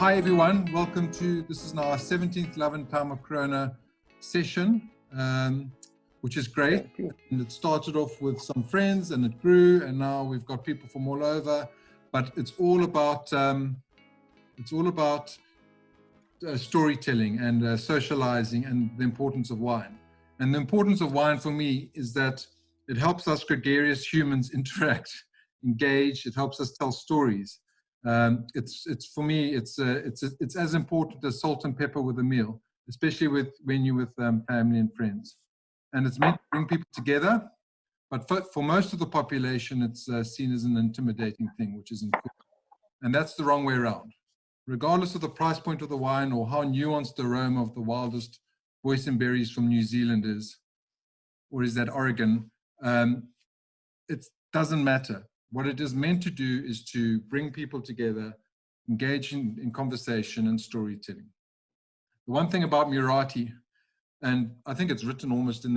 Hi everyone, welcome to, this is now our 17th Love and Time of Corona session, which is great. And it started off with some friends and it grew, and now we've got people from all over, but it's all about storytelling and socializing and the importance of wine. And the importance of wine for me is that it helps us gregarious humans interact, engage, it helps us tell stories. For me, it's as important as salt and pepper with a meal, especially when you're with family and friends. And it's meant to bring people together, but for most of the population, it's seen as an intimidating thing, which isn't good. And that's the wrong way around. Regardless of the price point of the wine or how nuanced the aroma of the wildest boysenberries from New Zealand is, or is that Oregon, it doesn't matter. What it is meant to do is to bring people together, engage in conversation and storytelling. The one thing about Muratie, and I think it's written almost in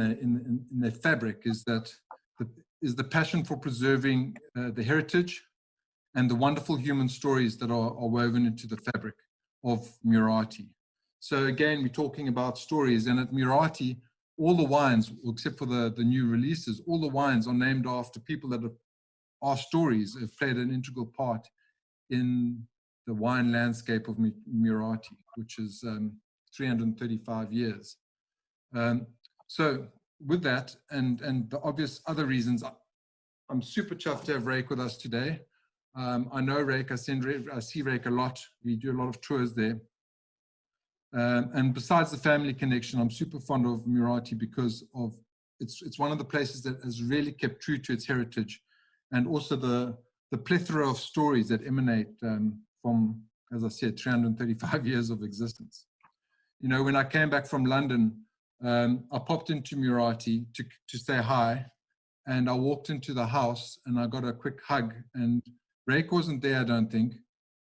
their fabric, is the passion for preserving the heritage and the wonderful human stories that are woven into the fabric of Muratie. So again, we're talking about stories, and at Muratie, all the wines, except for the new releases, all the wines are named after people that our stories have played an integral part in the wine landscape of Muratie, which is 335 years. So with that, and the obvious other reasons, I'm super chuffed to have Rijk with us today. I know Rijk, I see Rijk a lot. We do a lot of tours there. And besides the family connection, I'm super fond of Muratie because of it's one of the places that has really kept true to its heritage, and also the plethora of stories that emanate from, as I said, 335 years of existence. You know, when I came back from London, I popped into Muratie to say hi, and I walked into the house and I got a quick hug, and Rijk wasn't there, I don't think.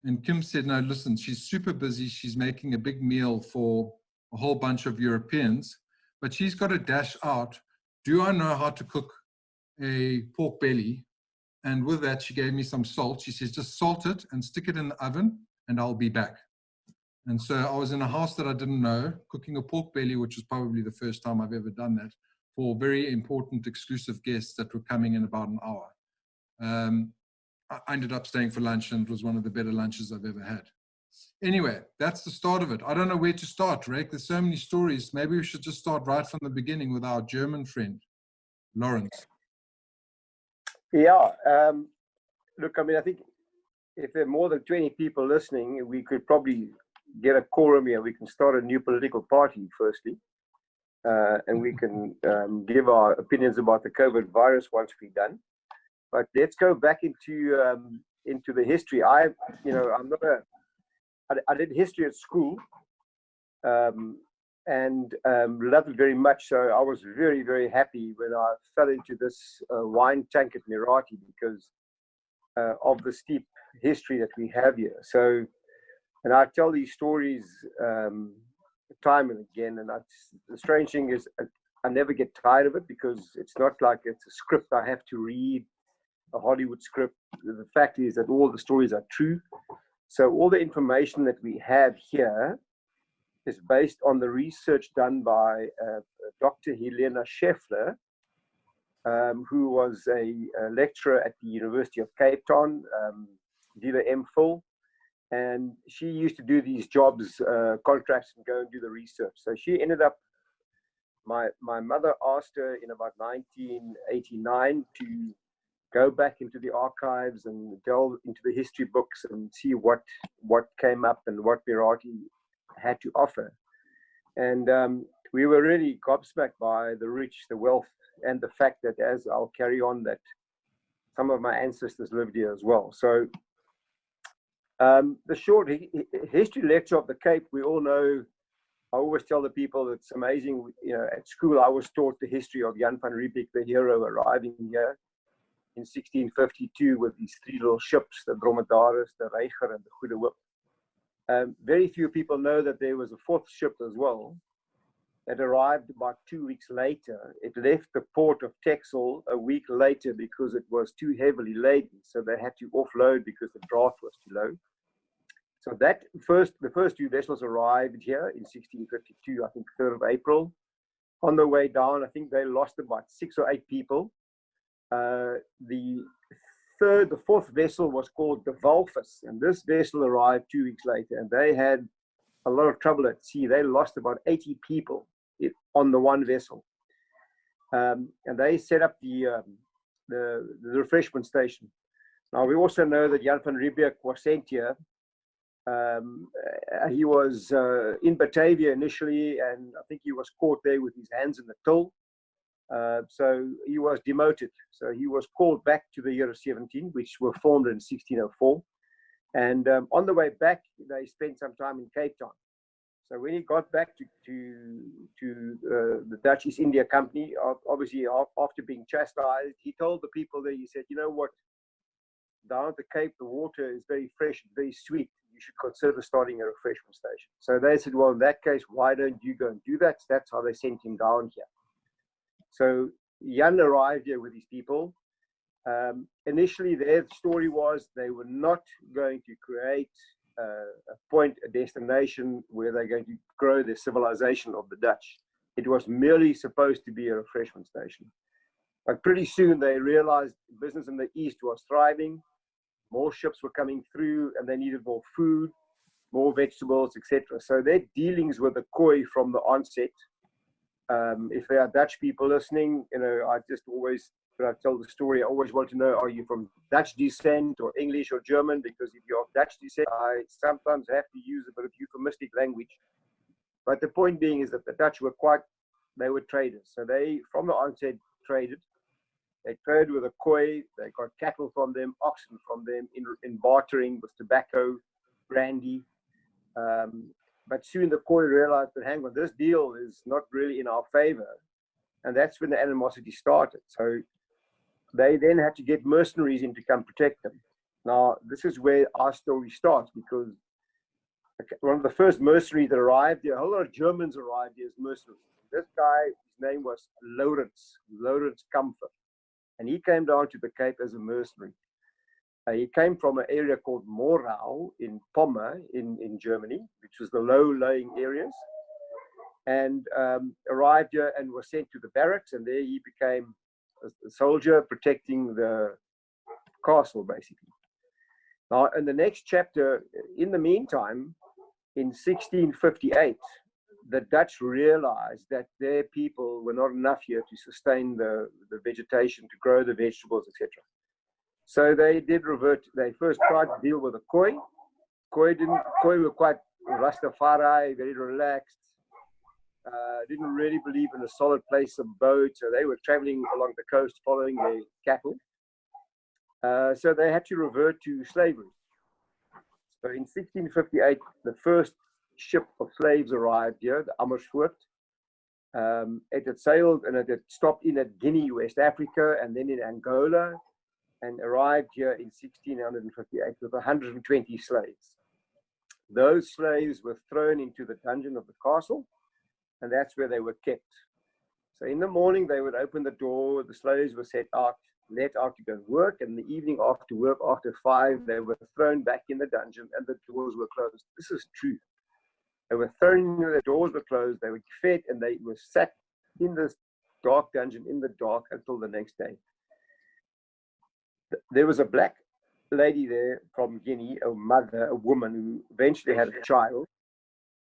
And Kim said, no, listen, she's super busy. She's making a big meal for a whole bunch of Europeans, but she's got to dash out. Do I know how to cook a pork belly? And with that, she gave me some salt. She says, just salt it and stick it in the oven and I'll be back. And so I was in a house that I didn't know, cooking a pork belly, which was probably the first time I've ever done that, for very important exclusive guests that were coming in about an hour. I ended up staying for lunch, and it was one of the better lunches I've ever had. Anyway, that's the start of it. I don't know where to start, Rijk. There's so many stories. Maybe we should just start right from the beginning with our German friend, Laurens. Yeah, look, I mean, I think if there are more than 20 people listening, we could probably get a quorum here. We can start a new political party, firstly, and we can give our opinions about the COVID virus once we're done. But let's go back into the history. I did history at school, and loved it very much. So I was very, very happy when I fell into this wine tank at Muratie because of the steep history that we have here. So, and I tell these stories time and again. And the strange thing is, I never get tired of it because it's not like it's a script I have to read, a Hollywood script. The fact is that all the stories are true. So all the information that we have here is based on the research done by Dr. Helena Scheffler, who was a lecturer at the University of Cape Town, did an MPhil, and she used to do these jobs, contracts, and go and do the research. So she ended up, my mother asked her in about 1989 to go back into the archives and delve into the history books and see what came up and what Muratie had to offer. And we were really gobsmacked by the rich, the wealth, and the fact that, as I'll carry on, that some of my ancestors lived here as well. So the short history lecture of the Cape, we all know, I always tell the people it's amazing. You know, at school I was taught the history of Jan van Riebeeck, the hero, arriving here in 1652 with these three little ships, the Dromedaris, the Reiger, and the Goede Hoop. Very few people know that there was a fourth ship as well that arrived about 2 weeks later. It left the port of Texel a week later because it was too heavily laden, so they had to offload because the draft was too low. So the first two vessels arrived here in 1652, I think 3rd of April. On the way down, I think they lost about 6 or 8 people. The fourth vessel was called the Walvis, and this vessel arrived 2 weeks later, and they had a lot of trouble at sea. They lost about 80 people on the one vessel, and they set up the refreshment station. Now we also know that Jan van Riebeeck was sent here. He was in Batavia initially, and I think he was caught there with his hands in the till. So he was demoted. So he was called back to the year 17, which were formed in 1604. And on the way back, they spent some time in Cape Town. So when he got back to the Dutch East India Company, obviously after being chastised, he told the people there, he said, you know what, down at the Cape, the water is very fresh, very sweet. You should consider starting a refreshment station. So they said, well, in that case, why don't you go and do that? So that's how they sent him down here. So Jan arrived here with his people. Initially, their story was they were not going to create a destination where they're going to grow the civilization of the Dutch. It was merely supposed to be a refreshment station. But pretty soon they realized business in the East was thriving. More ships were coming through, and they needed more food, more vegetables, etc. So their dealings with the Khoi from the onset. If there are Dutch people listening, you know, I just always, when I tell the story, I always want to know, are you from Dutch descent or English or German? Because if you're of Dutch descent, I sometimes have to use a bit of euphemistic language. But the point being is that the Dutch were they were traders. So they, from the onset, traded. They traded with the Khoi. They got cattle from them, oxen from them, in bartering with tobacco, brandy. But soon the Khoi realized that, hang on, this deal is not really in our favor. And that's when the animosity started. So they then had to get mercenaries in to come protect them. Now, this is where our story starts, because one of the first mercenaries that arrived here, a whole lot of Germans arrived here as mercenaries. This guy, his name was Laurens Kamfer. And he came down to the Cape as a mercenary. He came from an area called Muratie in Pommern in Germany, which was the low-lying areas, and arrived here and was sent to the barracks, and there he became a soldier protecting the castle, basically. Now, in the next chapter, in the meantime, in 1658, the Dutch realized that their people were not enough here to sustain the vegetation, to grow the vegetables, etc. So they did revert. They first tried to deal with the Khoi. Khoi were quite Rastafari, very relaxed, didn't really believe in a solid place of abode. So they were traveling along the coast following their cattle. So they had to revert to slavery. So in 1658, the first ship of slaves arrived here, the Amersfoort. It had sailed and it had stopped in at Guinea, West Africa, and then in Angola, and arrived here in 1658 with 120 slaves. Those slaves were thrown into the dungeon of the castle, and that's where they were kept. So in the morning, they would open the door, the slaves were let out to go and work, and in the evening after work, after 5, they were thrown back in the dungeon and the doors were closed. This is true. They were thrown, the doors were closed, they were fed, and they were sat in this dark dungeon in the dark until the next day. There was a black lady there from Guinea, a woman who eventually had a child,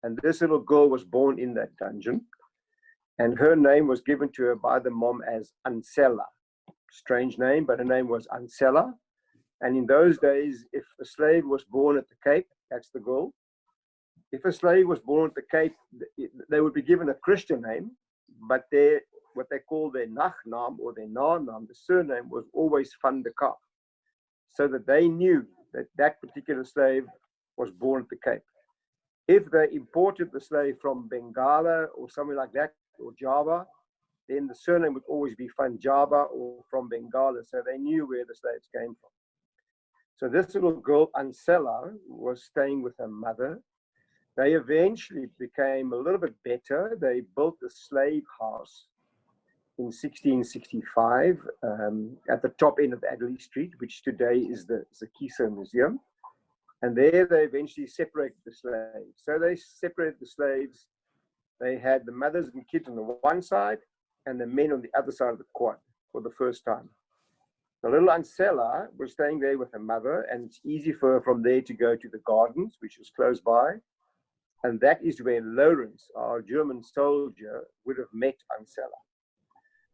and this little girl was born in that dungeon, and her name was given to her by the mom as Ansela. Strange name, but her name was Ansela. And in those days, if a slave was born at the Cape, that's the girl. If a slave was born at the Cape, they would be given a Christian name, but what they call their nachnaam or their naam, the surname, was always van de Caab, so that they knew that that particular slave was born at the Cape. If they imported the slave from Bengala or somewhere like that, or Java, then the surname would always be van Java or from Bengala, so they knew where the slaves came from. So this little girl, Ansela, was staying with her mother. They eventually became a little bit better. They built a slave house in 1665 at the top end of Adderley Street, which today is the Kisa Museum. And there they eventually separated the slaves. So they separated the slaves. They had the mothers and kids on the one side and the men on the other side of the quad for the first time. The little Ansela was staying there with her mother, and it's easy for her from there to go to the gardens, which is close by. And that is where Laurens, our German soldier, would have met Ansela.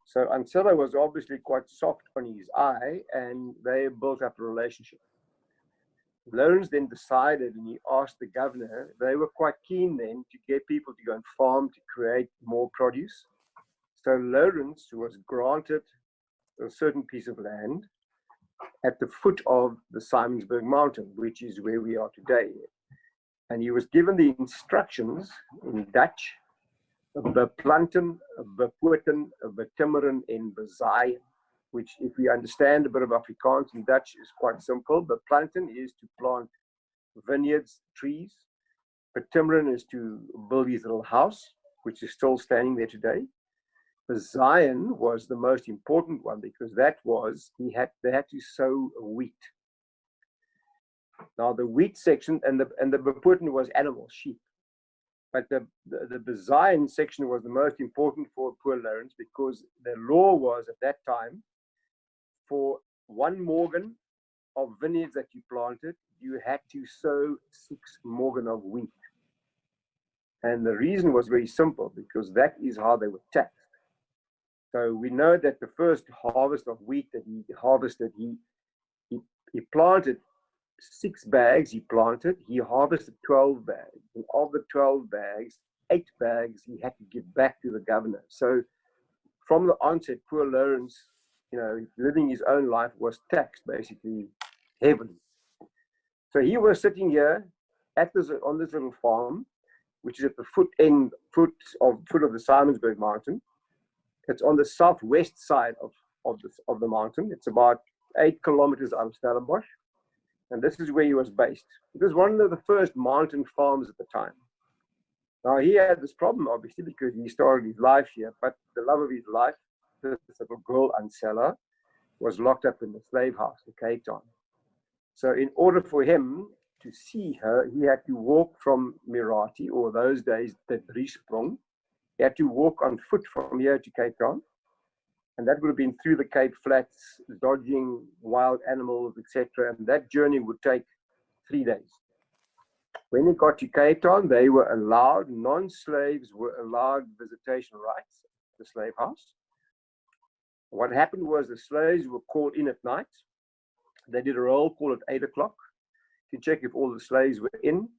So Ansela was obviously quite soft on his eye, and they built up a relationship. Laurens then decided, and he asked the governor, they were quite keen then to get people to go and farm to create more produce. So Laurens was granted a certain piece of land at the foot of the Simonsberg mountain, which is where we are today. And he was given the instructions in Dutch, beplanten, bepoten, betimmeren en bezaaien, which if we understand a bit of Afrikaans and Dutch is quite simple. Beplanten is to plant vineyards, trees. Betimmeren is to build his little house, which is still standing there today. Bezaaien was the most important one because that was, they had to sow wheat. Now the wheat section and the bepoten was animals, sheep. But the bezaaien section was the most important for poor Laurens because the law was at that time, for 1 morgen of vineyards that you planted, you had to sow 6 morgen of wheat. And the reason was very simple, because that is how they were taxed. So we know that the first harvest of wheat that he harvested, he planted 6 bags, he harvested 12 bags. And of the 12 bags, 8 bags he had to give back to the governor. So from the onset, poor Laurens, living his own life, was taxed basically heavily. So he was sitting here on this little farm, which is at the foot of the Simonsberg mountain. It's on the southwest side of the mountain. It's about 8 kilometers out of Stellenbosch. And this is where he was based. It was one of the first mountain farms at the time. Now he had this problem, obviously, because he started his life here, but the love of his life, this little girl, Ansela, was locked up in the slave house in Cape Town. So in order for him to see her, he had to walk from Muratie, or those days, the Driesprong. He had to walk on foot from here to Cape Town. And that would have been through the Cape Flats, dodging wild animals, etc. And that journey would take 3 days. When he got to Cape Town, they were allowed, non-slaves were allowed visitation rights at the slave house. What happened was the slaves were called in at night. They did a roll call at 8 o'clock to check if all the slaves were in.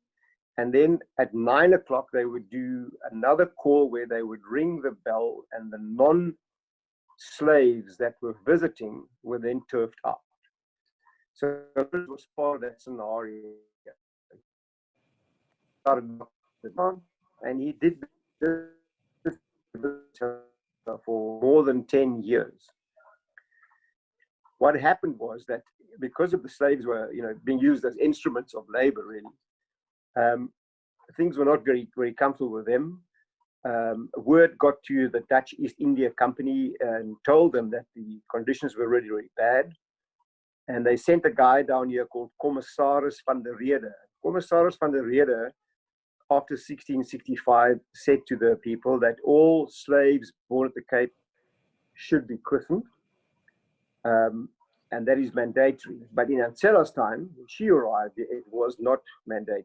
And then at 9 o'clock, they would do another call where they would ring the bell, and the non-slaves that were visiting were then turfed out. So this was part of that scenario. And he did this for more than 10 years. What happened was that because of the slaves were, being used as instruments of labor, really, things were not very, very comfortable with them. Word got to the Dutch East India Company and told them that the conditions were really, really bad. And they sent a guy down here called Commissaris van der Rede. Commissaris van der Rede, after 1665, said to the people that all slaves born at the Cape should be christened. And that is mandatory. But in Ansela's time, when she arrived, it was not mandatory.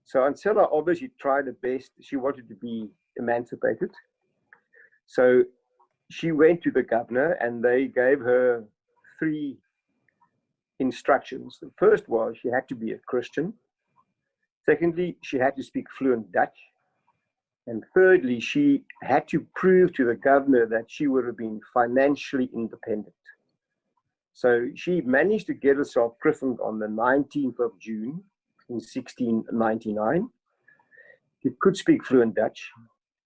So Ansela obviously tried her best. She wanted to be emancipated. So she went to the governor and they gave her 3 instructions. The first was she had to be a Christian. Secondly, she had to speak fluent Dutch. And thirdly, she had to prove to the governor that she would have been financially independent. So she managed to get herself christened on the 19th of June in 1699. She could speak fluent Dutch,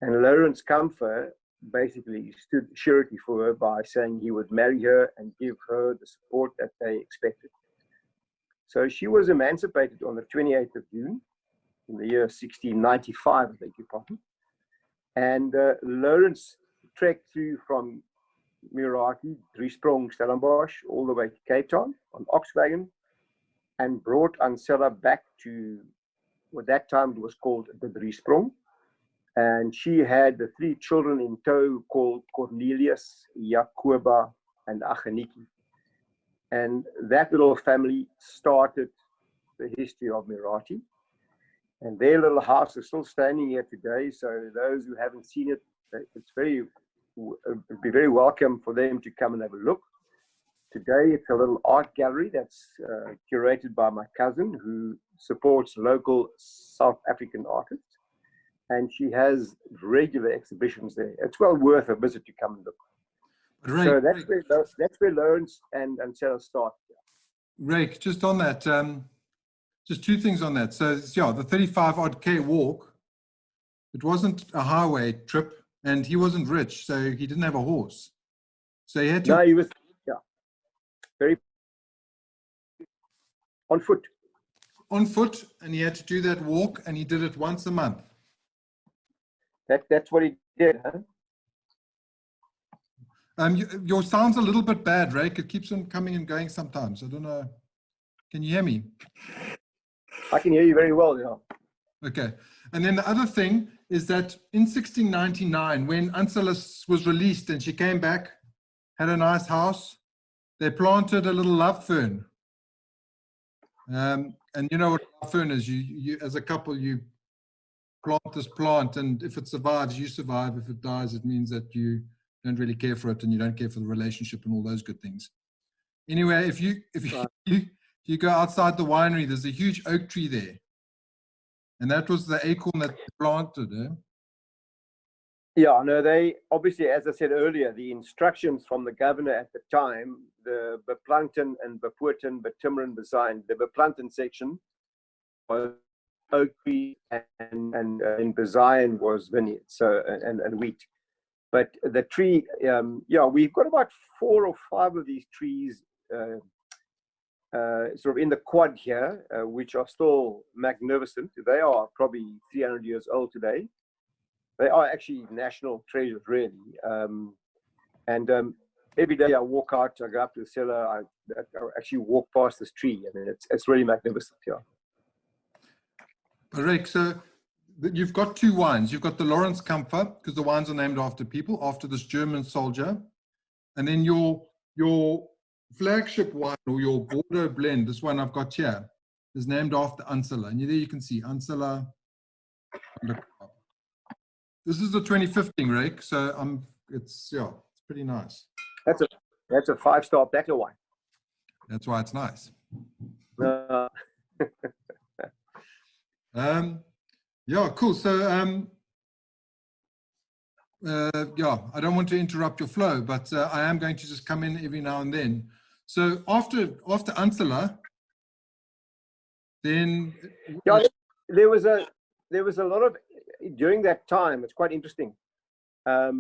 and Laurens Kamfer basically stood surety for her by saying he would marry her and give her the support that they expected. So she was emancipated on the 28th of June in the year 1695, I beg your pardon. And Laurens trekked through from Muratie, Driesprong, Stellenbosch, all the way to Cape Town on ox wagon. and brought Ansela back to what that time was called the Driesprong. And she had the 3 children in tow called Cornelius, Jacoba, and Acheniki. And that little family started the history of Muratie. And their little house is still standing here today. So those who haven't seen it, it'd be very welcome for them to come and have a look. Today, it's a little art gallery that's curated by my cousin who supports local South African artists. And she has regular exhibitions there. It's well worth a visit to come and look. Rijk, so that's where Laurens and Ansela start. Rijk, just on that, just 2 things on that. So yeah, the 35 odd K walk, it wasn't a highway trip, and he wasn't rich, so he didn't have a horse. So he had to. No, he was very on foot. On foot, and he had to do that walk, and he did it once a month. That's what he did, huh? Your sound's a little bit bad, Rijk. It keeps on coming and going sometimes. I don't know. Can you hear me? I can hear you very well, yeah. Okay. And then the other thing is that in 1699, when Ansela was released and she came back, had a nice house, they planted a little love fern. And you know what love fern is? You as a couple, you plant this plant, and if it survives, you survive. If it dies, it means that you don't really care for it and you don't care for the relationship and all those good things. Anyway, if you go outside the winery, there's a huge oak tree there. And that was the acorn that they planted. Yeah, no, they obviously, as I said earlier, the instructions from the governor at the time, the beplanten and bepoorten, betimeren, besign, the beplanten section was oak tree and in besign was vineyard, so and wheat. But the tree, yeah, we've got about 4 or 5 of these trees sort of in the quad here, which are still magnificent. They are probably 300 years old today. They are actually national treasures, really. Every day I walk out, I go up to the cellar, I actually walk past this tree. I mean, it's really magnificent, yeah. Rijk, so you've got 2 wines. You've got the Laurens Kampfer, because the wines are named after people, after this German soldier. And then your flagship wine, or your Bordeaux blend, this one I've got here, is named after Ansela. And there you can see Ansela. This is the 2015, Rijk, so it's pretty nice. That's a 5-star Beckler wine. That's why it's nice. Yeah, cool. So yeah, I don't want to interrupt your flow, but I am going to just come in every now and then. So after Ansela, then yeah, there was a lot of, during that time. It's quite interesting. I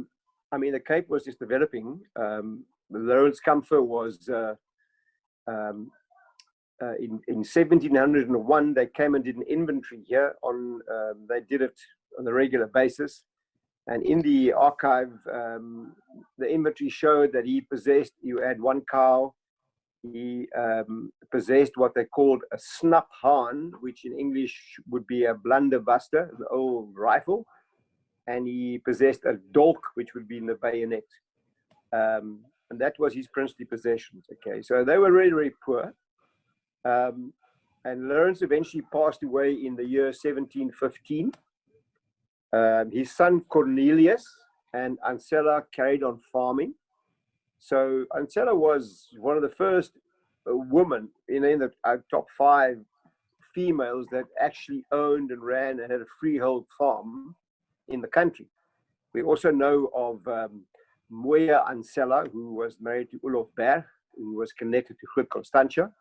mean, the Cape was just developing. The Laurens Kampfer was in 1701. They came and did an inventory here on. They did it on a regular basis, and in the archive, the inventory showed that he had 1 cow. He possessed what they called a snaphaan, which in English would be a blunderbuster, an old rifle. And he possessed a dolk, which would be in the bayonet. And that was his princely possessions. Okay, so they were really, very poor. And Laurens eventually passed away in the year 1715. His son Cornelius and Ansela carried on farming. So Ansela was one of the first women in the top 5 females that actually owned and ran and had a freehold farm in the country. We also know of Moya Ansela, who was married to Olof Berg, who was connected to Groot Constantia.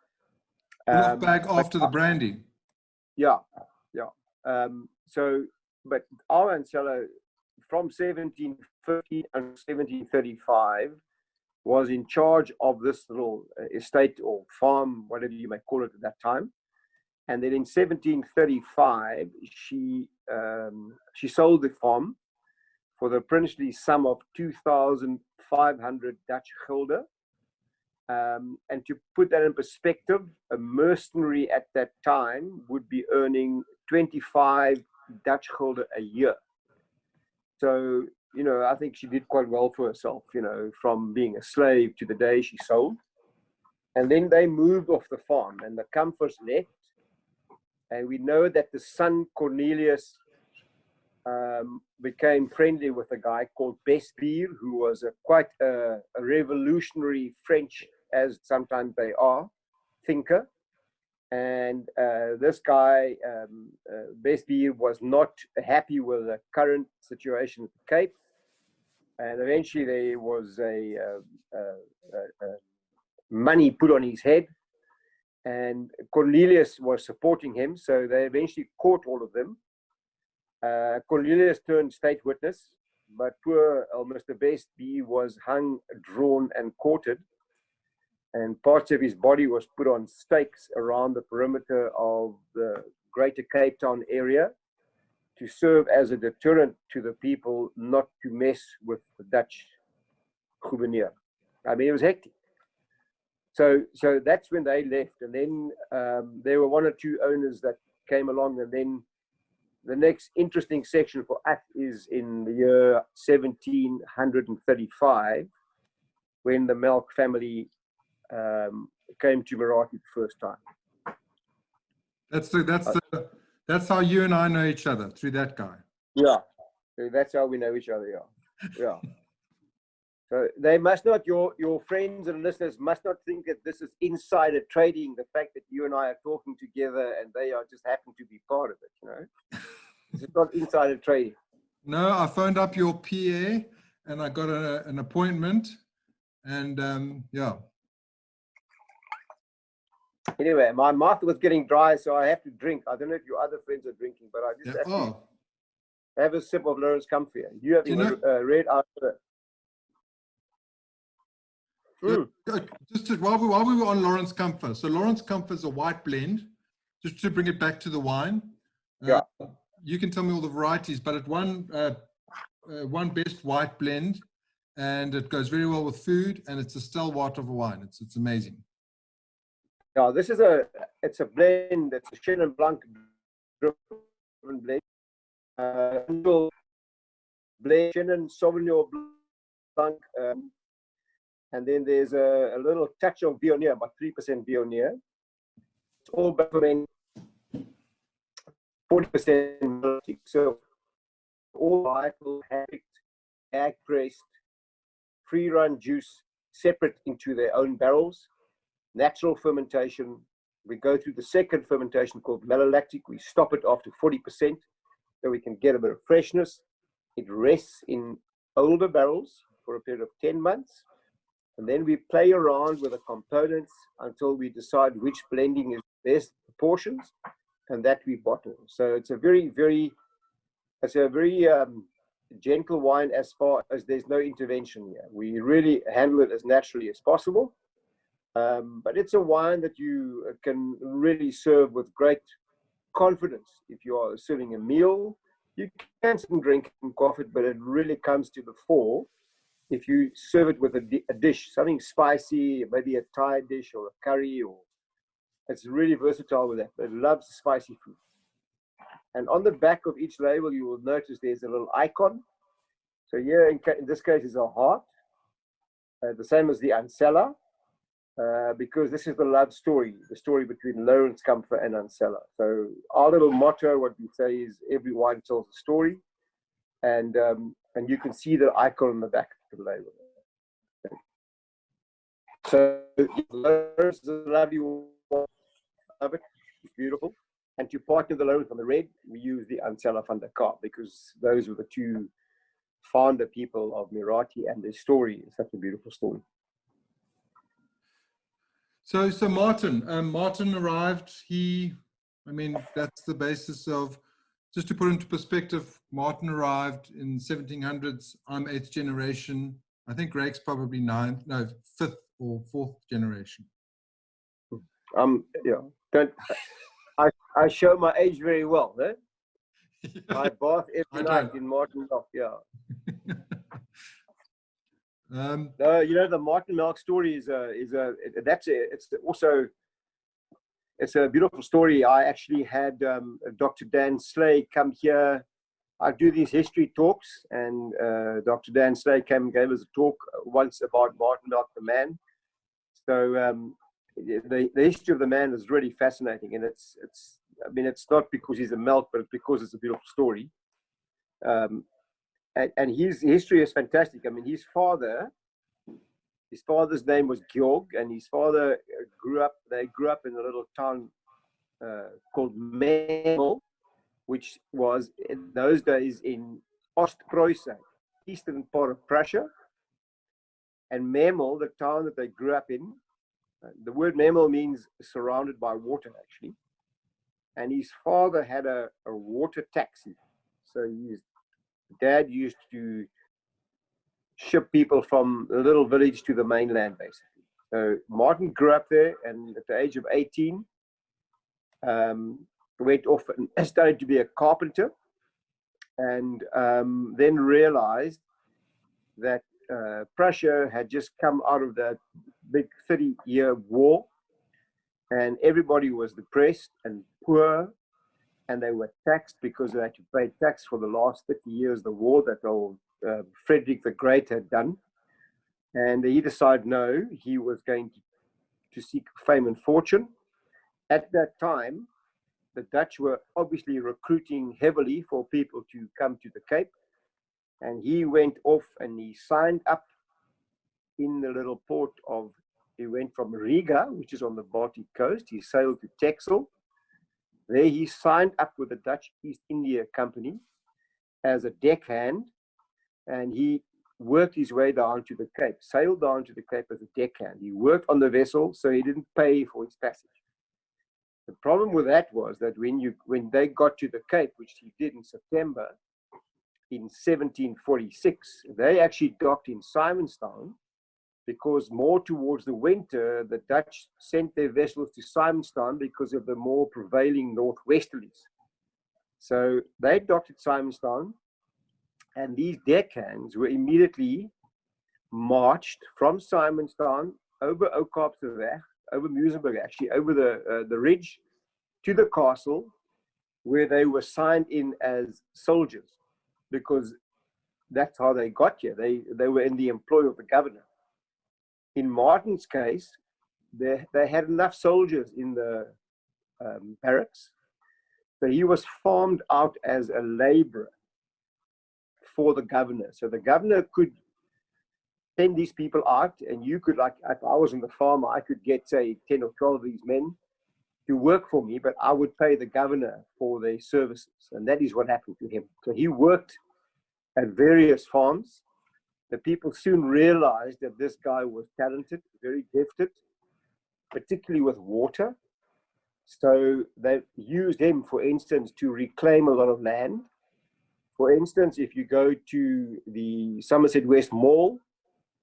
Olof Berg after the brandy. Yeah, yeah. But our Ansela from 1750 and 1735 was in charge of this little estate or farm, whatever you may call it at that time. And then in 1735, she sold the farm for the princely sum of 2,500 Dutch gulden. And to put that in perspective, a mercenary at that time would be earning 25 Dutch gulden a year. So, you know, I think she did quite well for herself, you know, from being a slave to the day she sold. And then they moved off the farm and the Kamfers left. And we know that the son Cornelius became friendly with a guy called Besbier, who was quite a revolutionary French, as sometimes they are, thinker. And this guy, Besbier, was not happy with the current situation at the Cape. And eventually there was money put on his head. And Cornelius was supporting him. So they eventually caught all of them. Cornelius turned state witness, but poor Mr. Besbier was hung, drawn, and quartered. And parts of his body was put on stakes around the perimeter of the greater Cape Town area to serve as a deterrent to the people not to mess with the Dutch gouverneur. I mean, it was hectic. So that's when they left. And then there were one or two owners that came along. And then the next interesting section for us is in the year 1735, when the Melk family came to Muratie the first time. That's how you and I know each other, through that guy. Yeah, so that's how we know each other. Yeah. So they must not, your friends and listeners must not think that this is insider trading. The fact that you and I are talking together and they are just happen to be part of it, you know. This is not insider trading. No, I phoned up your PA and I got an appointment, and yeah. Anyway, my mouth was getting dry, so I have to drink. I don't know if your other friends are drinking, but I just have to have a sip of Laurens Comfort. You have red out. Just while we were on Laurens Comfort, so Laurens Comfort is a white blend, just to bring it back to the wine. Yeah. You can tell me all the varieties, but it won best white blend, and it goes very well with food, and it's a stalwart of a wine. It's amazing. Yeah, this is it's a blend. It's a Chenin Blanc driven blend. Blend Chenin Sauvignon Blanc, and then there's a little touch of Viognier, about 3% Viognier. It's all Bavarin, 40% Muratie. So all varietal, hand-picked, ag-pressed, free-run juice, separate into their own barrels. Natural fermentation. We go through the second fermentation called malolactic. We stop it after 40% so we can get a bit of freshness. It rests in older barrels for a period of 10 months. And then we play around with the components until we decide which blending is best proportions, and that we bottle. So it's a very gentle wine as far as there's no intervention here. We really handle it as naturally as possible. But it's a wine that you can really serve with great confidence. If you are serving a meal, you can drink and quaff it, but it really comes to the fore if you serve it with a dish, something spicy, maybe a Thai dish or a curry. It's really versatile with that. It loves spicy food. And on the back of each label, you will notice there's a little icon. So here, in this case, is a heart, the same as the Ansela. Because this is the love story, the story between Laurens Comfort and Ansela. So our little motto, what we say is, every wine tells a story, and you can see the icon on the back of the label. So Laurens is a lovely wine, love it, it's beautiful. And to partner the Laurens on the red, we use the Ansela van der Caab, because those were the two founder people of Muratie, and their story is such a beautiful story. So Martin arrived. That's the basis of, just to put into perspective, Martin arrived in 1700s. I'm 8th generation. I think Rijk's probably 5th or 4th generation. I show my age very well, eh? Yeah. I bath every night in Martin Loch, yeah. No, you know, the Martin Melk story it's a beautiful story. I actually had Dr. Dan Slay come here. I do these history talks, and Dr. Dan Slay came and gave us a talk once about Martin Melk, the man. So the history of the man is really fascinating, and I mean, it's not because he's a Melk, but it's because it's a beautiful story. And his history is fantastic. I mean, his father's name was Georg, and his father they grew up in a little town called Memel, which was in those days in Ostpreußen, eastern part of Prussia. And Memel, the town that they grew up in, the word Memel means surrounded by water, actually. And his father had a water taxi. So his dad used to ship people from a little village to the mainland, basically. So Martin grew up there, and at the age of 18, went off and started to be a carpenter, and then realized that Prussia had just come out of that big 30-year war, and everybody was depressed and poor, and they were taxed because they had to pay tax for the last 30 years, the war that old Frederick the Great had done. And he decided, no, he was going to seek fame and fortune. At that time, the Dutch were obviously recruiting heavily for people to come to the Cape. And he went off and he signed up in the little port of, he went from Riga, which is on the Baltic coast. He sailed to Texel. There he signed up with the Dutch East India Company as a deckhand, and he worked his way down to the Cape, sailed down to the Cape as a deckhand. He worked on the vessel, so he didn't pay for his passage. The problem with that was that when they got to the Cape, which he did in September in 1746, they actually docked in Simonstown, because more towards the winter, the Dutch sent their vessels to Simonstown because of the more prevailing northwesterlies. So they docked at Simonstown, and these deckhands were immediately marched from Simonstown over Caab, over Muizenberg, actually, over the ridge to the castle, where they were signed in as soldiers, because that's how they got here. They were in the employ of the governor. In Martin's case, they had enough soldiers in the barracks, so he was farmed out as a laborer for the governor. So the governor could send these people out, and you could, like, if I was on the farm, I could get, say, 10 or 12 of these men to work for me, but I would pay the governor for their services. And that is what happened to him. So he worked at various farms. The people soon realized that this guy was talented, very gifted, particularly with water. So they used him, for instance, to reclaim a lot of land. For instance, if you go to the Somerset West Mall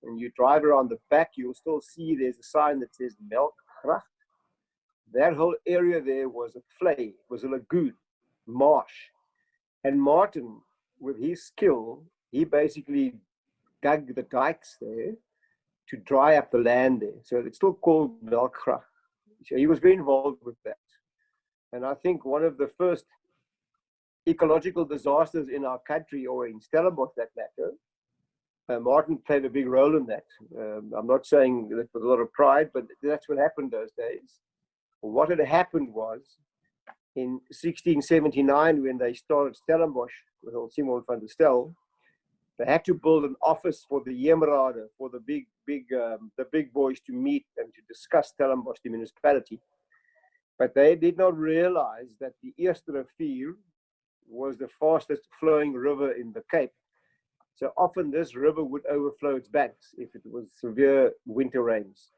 and you drive around the back, you'll still see there's a sign that says Melkgracht. That whole area there was a vlei, was a lagoon, marsh. And Martin, with his skill, he basically dug the dikes there to dry up the land there. So it's still called Melkgracht. So he was very involved with that. And I think one of the first ecological disasters in our country, or in Stellenbosch that matter, Martin played a big role in that. I'm not saying that with a lot of pride, but that's what happened those days. What had happened was, in 1679, when they started Stellenbosch with old Simon van der Stel, they had to build an office for the Heemraden, for the big boys to meet and to discuss Stellenbosch, the municipality. But they did not realize that the Eersterivier was the fastest flowing river in the Cape. So often this river would overflow its banks if it was severe winter rains.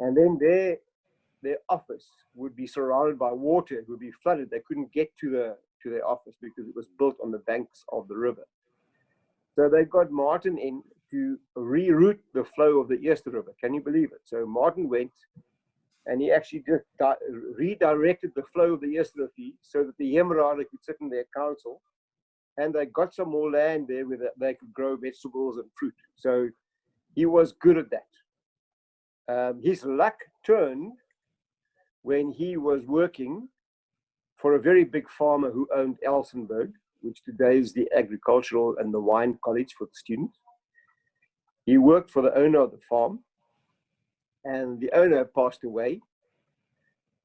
And then their office would be surrounded by water. It would be flooded. They couldn't get to their office because it was built on the banks of the river. So they got Martin in to reroute the flow of the Eerste River. Can you believe it? So Martin went and he actually just redirected the flow of the Eerste River so that the Heemraden could sit in their council, and they got some more land there where they could grow vegetables and fruit. So he was good at that. His luck turned when he was working for a very big farmer who owned Elsenburg, which today is the agricultural and the wine college for the students. He worked for the owner of the farm, and the owner passed away.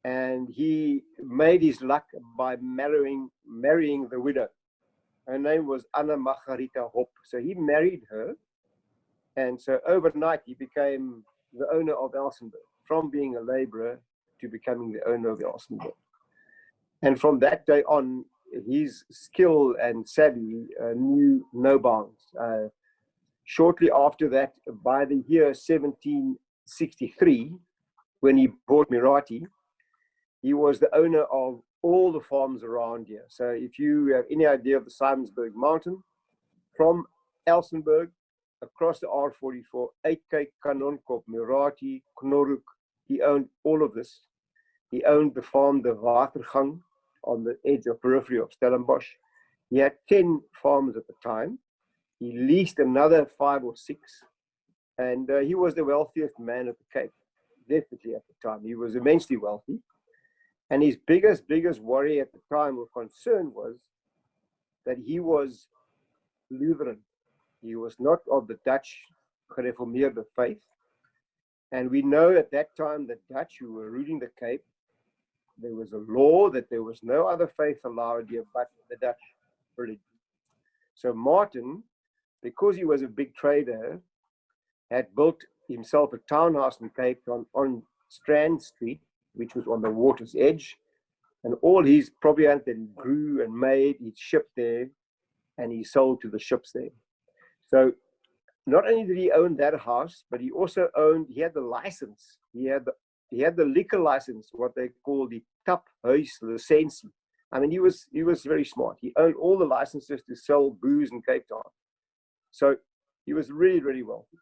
And he made his luck by marrying the widow. Her name was Anna Margarita Hop. So he married her. And so overnight, he became the owner of Elsenburg, from being a laborer to becoming the owner of Elsenburg. And from that day on, his skill and savvy knew no bounds. Shortly after that, by the year 1763, when he bought Muratie, he was the owner of all the farms around here. So if you have any idea of the Simonsberg Mountain, from Elsenburg, across the R44, Uitkyk, Kanonkop, Muratie, Knorroek, he owned all of this. He owned the farm, the Watergang, on the edge of periphery of Stellenbosch. He had 10 farms at the time. He leased another 5 or 6. And he was the wealthiest man at the Cape, definitely at the time. He was immensely wealthy. And his biggest worry at the time or concern was that he was Lutheran. He was not of the Dutch Gereformeerde faith. And we know at that time the Dutch who were ruling the Cape, there was a law that there was no other faith allowed here but the Dutch religion. So Martin, because he was a big trader, had built himself a townhouse in Cape Town on Strand Street, which was on the water's edge, and all his proviant that he grew and made, he shipped there, and he sold to the ships there. So not only did he own that house, but he also owned, he had the license, he had the liquor license, what they call the Taphuis licensie. I mean, he was very smart. He owned all the licenses to sell booze in Cape Town. So he was really, really wealthy.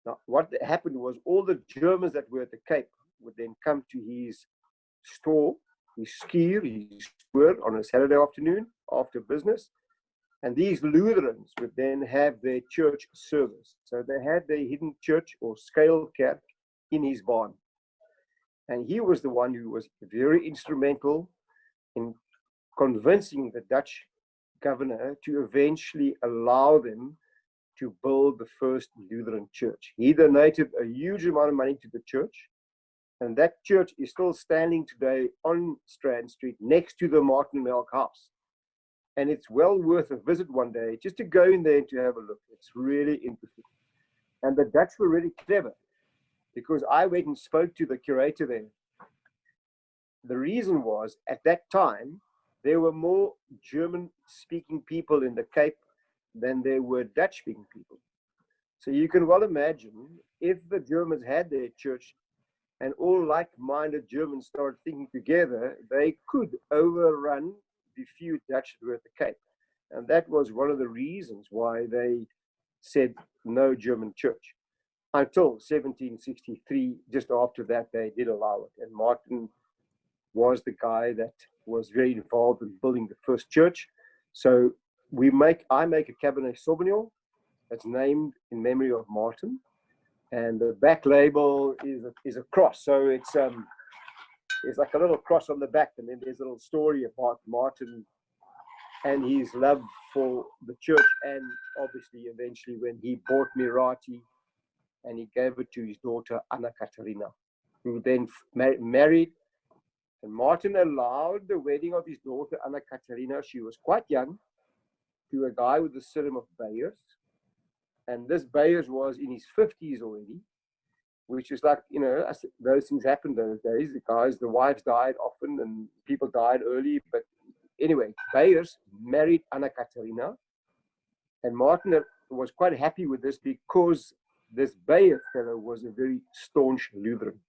Now, what happened was all the Germans that were at the Cape would then come to his store, his skier, his store on a Saturday afternoon after business. And these Lutherans would then have their church service. So they had their hidden church or scale kerk in his barn. And he was the one who was very instrumental in convincing the Dutch governor to eventually allow them to build the first Lutheran church. He donated a huge amount of money to the church, and that church is still standing today on Strand Street next to the Martin Milk House. And it's well worth a visit one day just to go in there and to have a look. It's really interesting. And the Dutch were really clever, because I went and spoke to the curator there. The reason was, at that time, there were more German-speaking people in the Cape than there were Dutch-speaking people. So you can well imagine, if the Germans had their church and all like-minded Germans started thinking together, they could overrun the few Dutch that were at the Cape. And that was one of the reasons why they said no German church. Until 1763, just after that, they did allow it. And Martin was the guy that was very involved in building the first church. So I make a Cabernet Sauvignon that's named in memory of Martin. And the back label is a cross. So it's like a little cross on the back, and then there's a little story about Martin and his love for the church, and obviously eventually when he bought Muratie and he gave it to his daughter Anna Katerina, who then married. And Martin allowed the wedding of his daughter Anna Katerina, she was quite young, to a guy with the surname of Beyers. And this Beyers was in his 50s already, which is like, you know, those things happened those days. The wives died often and people died early. But anyway, Beyers married Anna Katerina. And Martin was quite happy with this because this Beyers fellow was a very staunch Lutheran.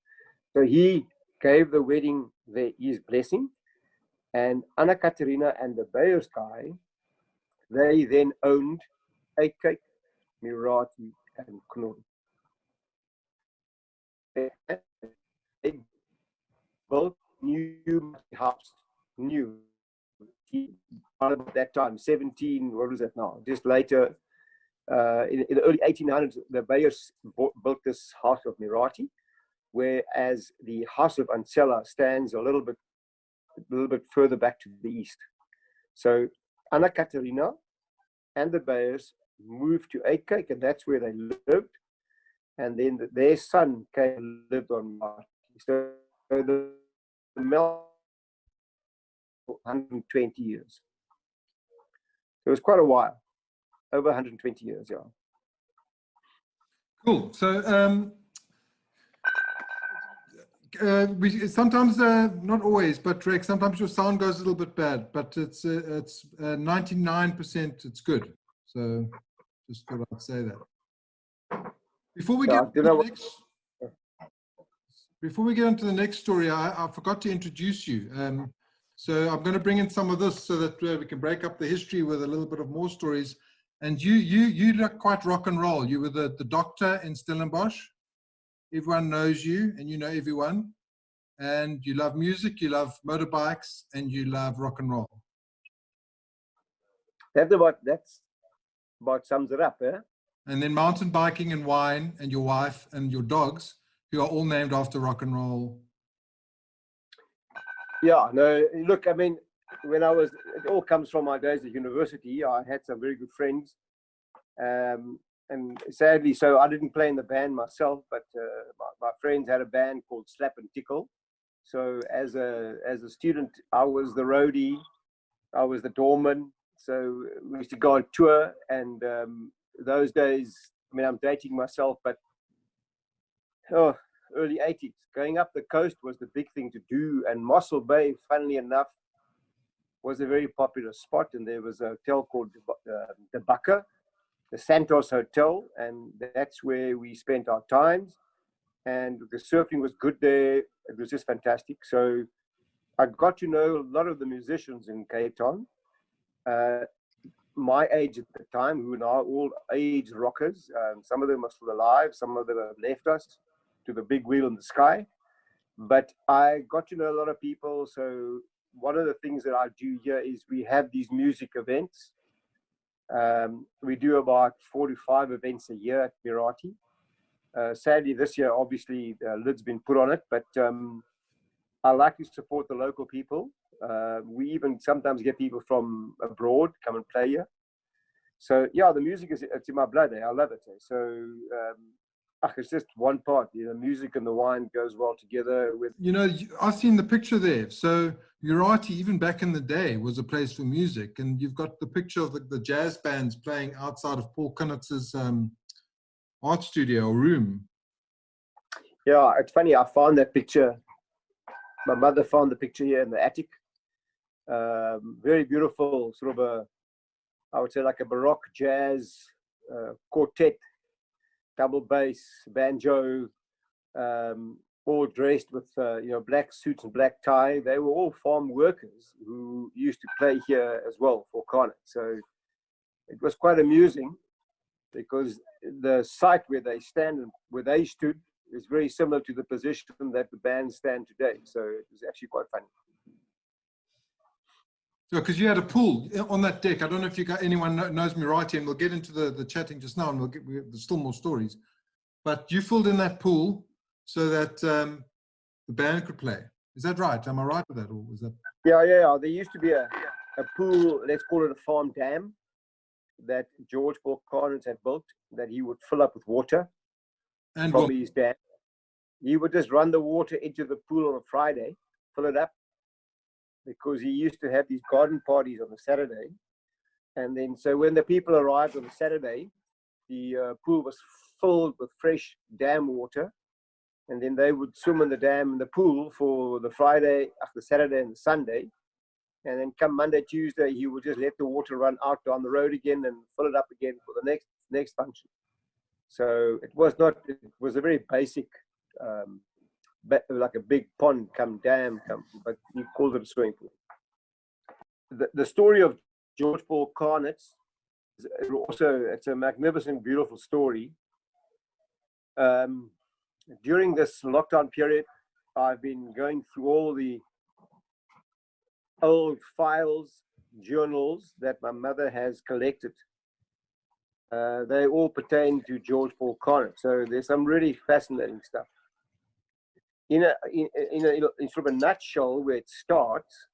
So he gave the wedding his blessing. And Anna Katerina and the Beyers guy, they then owned Uitkyk, Muratie, and Knorroek. They built new house, at that time, 17, what was that now? Just later, in the early 1800s, the Bayers built this house of Muratie, whereas the house of Ansela stands a little bit further back to the east. So Anna Katerina and the Bayers moved to Uitkyk, and that's where they lived. And then their son came and lived on Muratie. So the Mel 120 years. It was quite a while, over 120 years, yeah. Cool. So we sometimes, not always, but Rick, sometimes your sound goes a little bit bad, but it's 99%. It's good. So just thought I'd say that. Before we get into the next story, I forgot to introduce you. So I'm going to bring in some of this so that we can break up the history with a little bit of more stories. And you look quite rock and roll. You were the doctor in Stellenbosch. Everyone knows you, and you know everyone. And you love music, you love motorbikes, and you love rock and roll. That's about sums it up, eh? And then mountain biking and wine, and your wife and your dogs, who are all named after rock and roll. Yeah, no, look, I mean, it all comes from my days at university. I had some very good friends. And sadly, so I didn't play in the band myself, but my friends had a band called Slap and Tickle. So as a student, I was the roadie, I was the doorman. So we used to go on tour, and those days, I mean, I'm dating myself, but early 80s, going up the coast was the big thing to do. And Mossel Bay, funnily enough, was a very popular spot, and there was a hotel called the Bucker, the Santos Hotel, and that's where we spent our times. And the surfing was good there. It was just fantastic. So I got to know a lot of the musicians in Cape Town, my age at the time, who are now all age rockers. Some of them are still alive. Some of them have left us to the big wheel in the sky. But I got to know a lot of people. So one of the things that I do here is we have these music events. We do about 45 events a year at Muratie. Sadly, this year, obviously, the lid's been put on it, but I like to support the local people. We even sometimes get people from abroad come and play here. So, yeah, the music it's in my blood. I love it. So, it's just one part. You know, music and the wine goes well together. You know, I've seen the picture there. So Muratie, even back in the day, was a place for music. And you've got the picture of the jazz bands playing outside of Paul Kunnitz's art studio or room. Yeah, it's funny. I found that picture. My mother found the picture here in the attic. Very beautiful, sort of I would say like a Baroque jazz quartet, double bass, banjo, all dressed with black suits and black tie. They were all farm workers who used to play here as well for Carnet. So it was quite amusing because the site where they stand and where they stood is very similar to the position that the bands stand today. So it was actually quite funny. So, because you had a pool on that deck. I don't know if anyone knows Muratie, and we'll get into the chatting just now, and there's still more stories. But you filled in that pool so that the band could play. Is that right? Am I right with that, or was that? Yeah. There used to be a pool. Let's call it a farm dam that George Paul Collins had built. That he would fill up with water from his dam. He would just run the water into the pool on a Friday, fill it up, because he used to have these garden parties on a Saturday. And then, so when the people arrived on a Saturday, the pool was filled with fresh dam water. And then they would swim in the dam in the pool for the Friday, the Saturday and the Sunday. And then come Monday, Tuesday, he would just let the water run out down the road again and fill it up again for the next function. So it was a very basic, like a big pond dam, but he called it a swimming pool. The story of George Paul Carnet is also, it's a magnificent, beautiful story. During this lockdown period, I've been going through all the old files, journals that my mother has collected They all pertain to George Paul Carnot. So there's some really fascinating stuff. In sort of a nutshell, where it starts,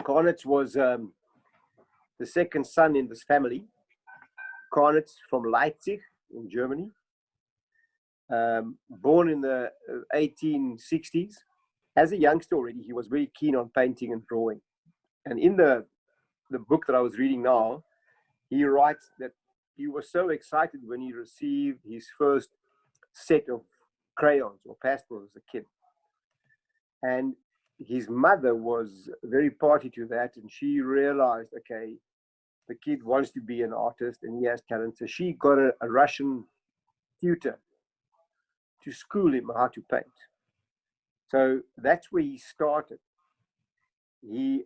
Carnot was the second son in this family. Carnot from Leipzig in Germany, born in the 1860s. As a youngster already, he was very keen on painting and drawing. And in the book that I was reading now, he writes that he was so excited when he received his first set of crayons or pastels as a kid. And his mother was very party to that, and she realized, okay, the kid wants to be an artist and he has talent. So she got a Russian tutor to school him how to paint. So that's where he started. He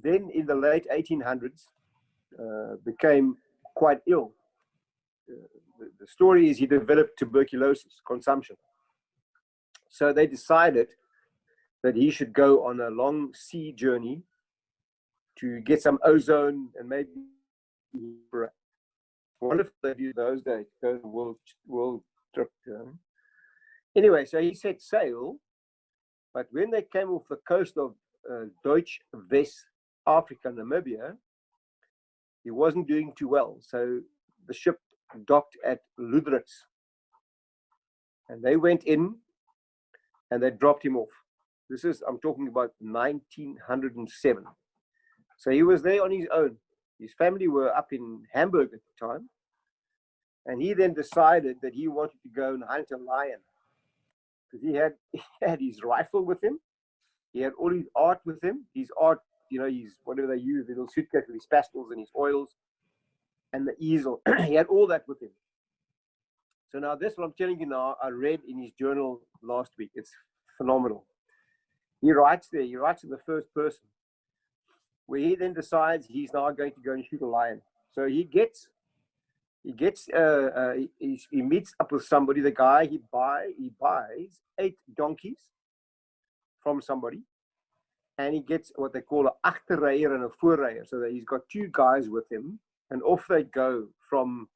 then in the late 1800s became quite ill. The story is he developed tuberculosis, consumption. So they decided that he should go on a long sea journey to get some ozone and maybe wonderful they do those days, go world trip. Anyway, so he set sail, but when they came off the coast of Deutsch West Africa, Namibia, he wasn't doing too well. So the ship docked at Lüderitz, and they went in and they dropped him off. This is, I'm talking about 1907. So he was there on his own. His family were up in Hamburg at the time. And he then decided that he wanted to go and hunt a lion. Because he had his rifle with him. He had all his art with him. His art, you know, his, whatever they use, little suitcase with his pastels and his oils and the easel. He had all that with him. So now this, what I'm telling you now, I read in his journal last week. It's phenomenal. He writes there, he writes in the first person, where he then decides he's now going to go and shoot a lion. So he meets up with somebody, the guy, he buys 8 donkeys from somebody, and he gets what they call a achterrijder and a voorrijder. So that he's got 2 guys with him, and off they go from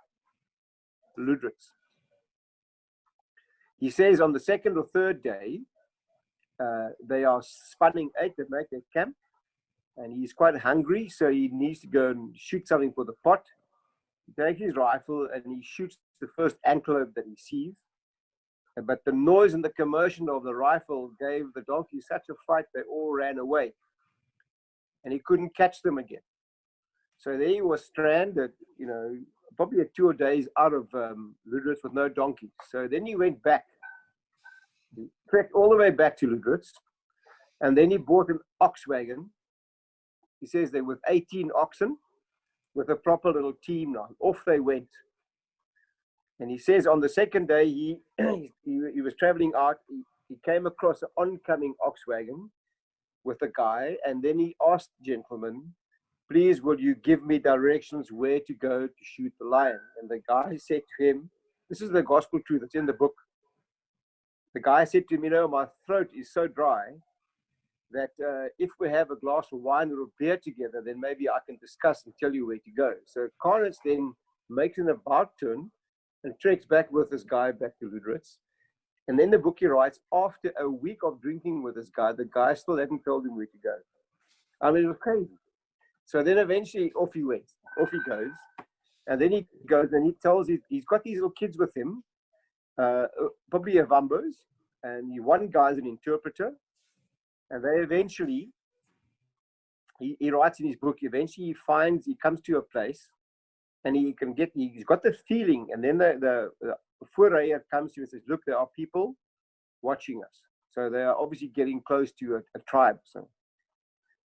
Lüderitz. He says on the 2nd or 3rd day, they are spanning 8, they make their camp, and he's quite hungry, so he needs to go and shoot something for the pot. He takes his rifle and he shoots the first antelope that he sees. But the noise and the commotion of the rifle gave the donkeys such a fright, they all ran away. And he couldn't catch them again. So there he was stranded, you know, probably 2 days out of Lüderitz with no donkeys. So then he went back. He trekked all the way back to Lüderitz. And then he bought an ox wagon. He says they with 18 oxen, with a proper little team now. Off they went. And he says on the 2nd day, he was traveling out. He came across an oncoming ox wagon with a guy. And then he asked the gentleman, please, will you give me directions where to go to shoot the lion? And the guy said to him, this is the gospel truth, it's in the book. The guy said to him, you know, my throat is so dry that if we have a glass of wine or a beer together, then maybe I can discuss and tell you where to go. So Carnot then makes an about turn and treks back with this guy back to Lüderitz. And then the book he writes, after a week of drinking with this guy, the guy still hadn't told him where to go. I mean, it was crazy. So then eventually off he went, off he goes. And then he goes and he tells, he's got these little kids with him, probably a Wambos, and one guy's an interpreter. And they eventually, he writes in his book, eventually he comes to a place and he's got the feeling, and then the voorrijder comes to him and says, look, there are people watching us. So they are obviously getting close to a tribe. So,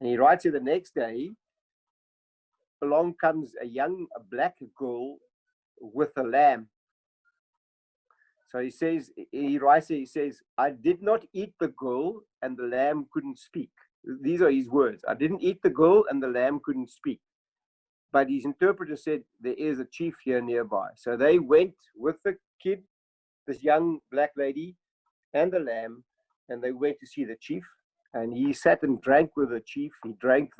and he writes here the next day, along comes a black girl with a lamb. So he says, he writes here, he says, I did not eat the girl and the lamb couldn't speak. These are his words. I didn't eat the girl and the lamb couldn't speak. But his interpreter said, there is a chief here nearby. So they went with the kid, this young black lady, and the lamb, and they went to see the chief. And he sat and drank with the chief. He drank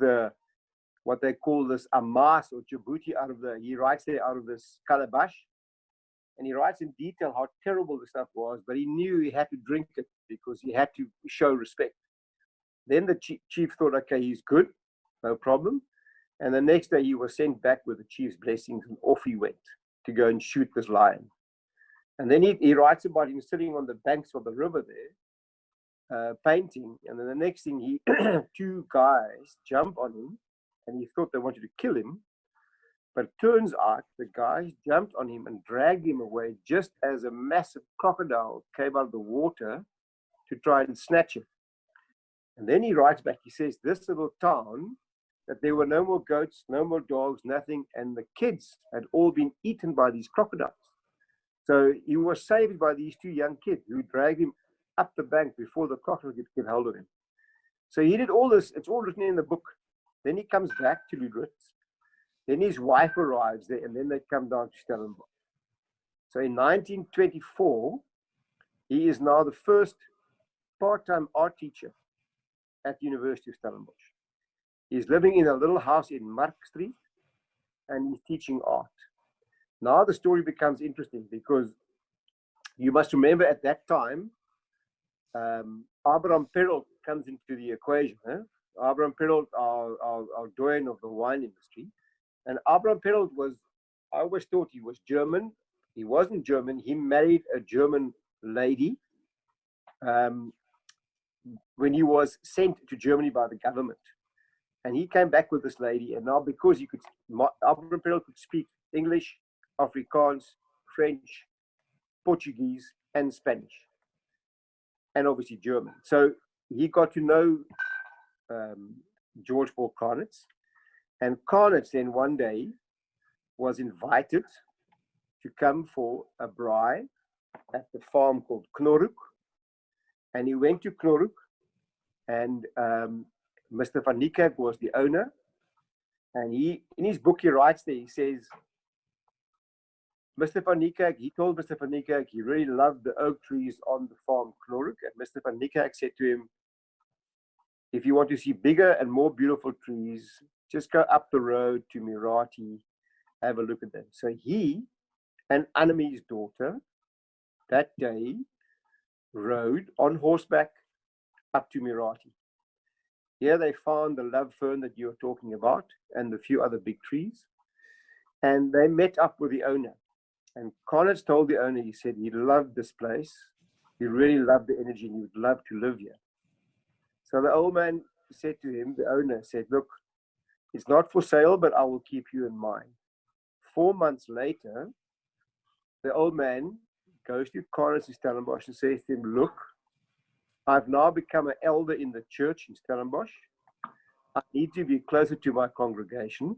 what they call this amas or jabuti he writes there out of this calabash. And he writes in detail how terrible the stuff was, but he knew he had to drink it because he had to show respect. Then the chief thought, okay, he's good, no problem. And the next day he was sent back with the chief's blessings, and off he went to go and shoot this lion. And then he writes about him sitting on the banks of the river there, painting. And then the next thing, two guys jump on him, and he thought they wanted to kill him. But it turns out the guys jumped on him and dragged him away just as a massive crocodile came out of the water to try and snatch him. And then he writes back, he says, this little town, that there were no more goats, no more dogs, nothing, and the kids had all been eaten by these crocodiles. So he was saved by these two young kids who dragged him up the bank before the crocodile could get hold of him. So he did all this, it's all written in the book. Then he comes back to Ludwitz. Then his wife arrives there, and then they come down to Stellenbosch. So in 1924, he is now the first part-time art teacher at the University of Stellenbosch. He's living in a little house in Mark Street, and he's teaching art. Now the story becomes interesting because you must remember at that time, Abraham Perrault comes into the equation. Abraham Perrault, our doyen of the wine industry. And Abraham Perrault was, I always thought he was German. He wasn't German. He married a German lady when he was sent to Germany by the government. And he came back with this lady. And now because Abraham Perrault could speak English, Afrikaans, French, Portuguese, and Spanish. And obviously German. So he got to know George Paul Carnitz. And Carnitz then one day was invited to come for a braai at the farm called Knorroek. And he went to Knorroek, and Mr. van Niekerk was the owner. And he, in his book, he writes there, he says, Mr. van Niekerk, he told Mr. van Niekerk he really loved the oak trees on the farm Knorroek. And Mr. van Niekerk said to him, if you want to see bigger and more beautiful trees, just go up the road to Muratie, have a look at them. So he and Annemie's daughter that day rode on horseback up to Muratie. Here they found the love fern that you were talking about and a few other big trees. And they met up with the owner. And Carnitz told the owner, he said he loved this place. He really loved the energy and he would love to live here. So the old man said to him, the owner said, look, it's not for sale, but I will keep you in mind. 4 months later, the old man goes to Carnitz in Stellenbosch and says to him, look, I've now become an elder in the church in Stellenbosch. I need to be closer to my congregation.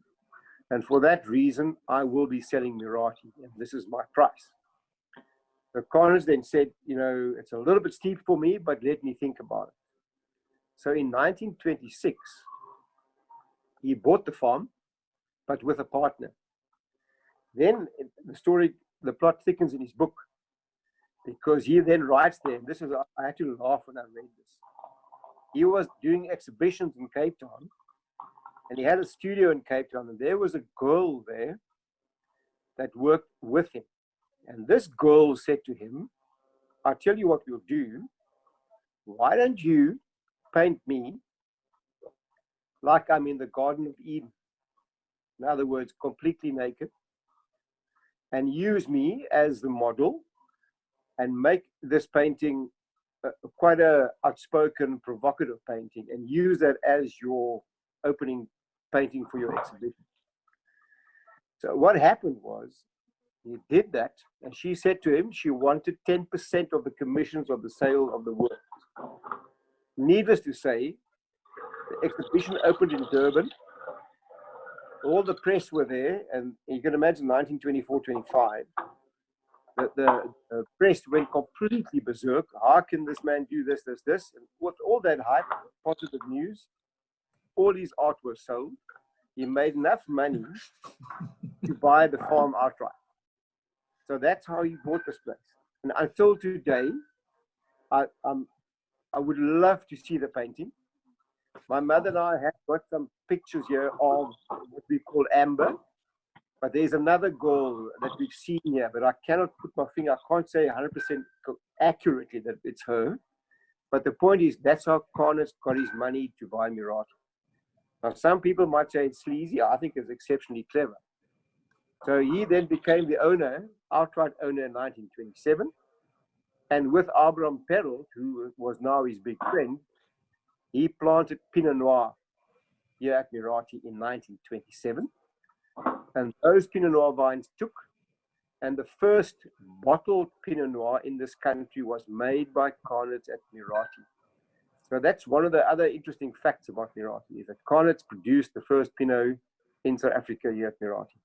And for that reason, I will be selling Muratie. And this is my price. So Carnitz then said, you know, it's a little bit steep for me, but let me think about it. So in 1926, he bought the farm, but with a partner. Then the plot thickens in his book, because he then writes there, and this is, I had to laugh when I read this. He was doing exhibitions in Cape Town, and he had a studio in Cape Town, and there was a girl there that worked with him. And this girl said to him, I'll tell you what we'll do. Why don't you paint me like I'm in the Garden of Eden? In other words, completely naked, and use me as the model and make this painting quite a outspoken, provocative painting, and use that as your opening painting for your exhibition. So what happened was, he did that, and she said to him she wanted 10% of the commissions of the sale of the work. Needless to say, the exhibition opened in Durban. All the press were there, and you can imagine 1924-25. The press went completely berserk. How can this man do this? And with all that hype, positive news, all his art was sold. He made enough money to buy the farm outright. So that's how he bought this place. And until today, I would love to see the painting. My mother and I have got some pictures here of what we call amber, but there's another girl that we've seen here, but I cannot put my finger, I can't say 100% accurately that it's her. But the point is, that's how Carnets got his money to buy Muratie. Now, some people might say it's sleazy. I think it's exceptionally clever. So he then became the owner, outright owner in 1927. And with Abraham Perel, who was now his big friend, he planted Pinot Noir here at Muratie in 1927. And those Pinot Noir vines took, and the first bottled Pinot Noir in this country was made by Carnets at Muratie. So that's one of the other interesting facts about Muratie, is that Carnets produced the first Pinot in South Africa here at Muratie.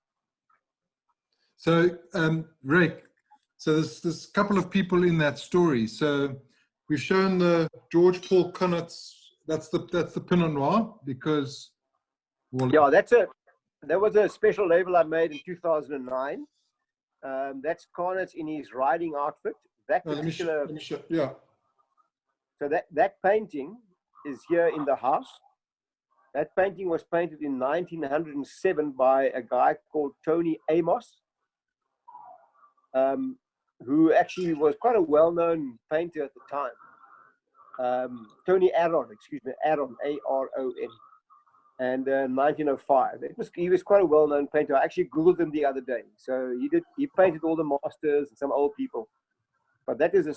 So, Rijk, so there's a couple of people in that story. So we've shown the George Paul Carnets. That's the Pinot Noir, because, well, yeah, that was a special label I made in 2009. That's Carnets in his riding outfit. That particular, let me show, yeah. So that painting is here in the house. That painting was painted in 1907 by a guy called Tony Amos, who actually was quite a well-known painter at the time. Tony Aron, Aron, A-R-O-N, and 1905. He was quite a well-known painter. I actually Googled him the other day. So he painted all the masters and some old people, but that is a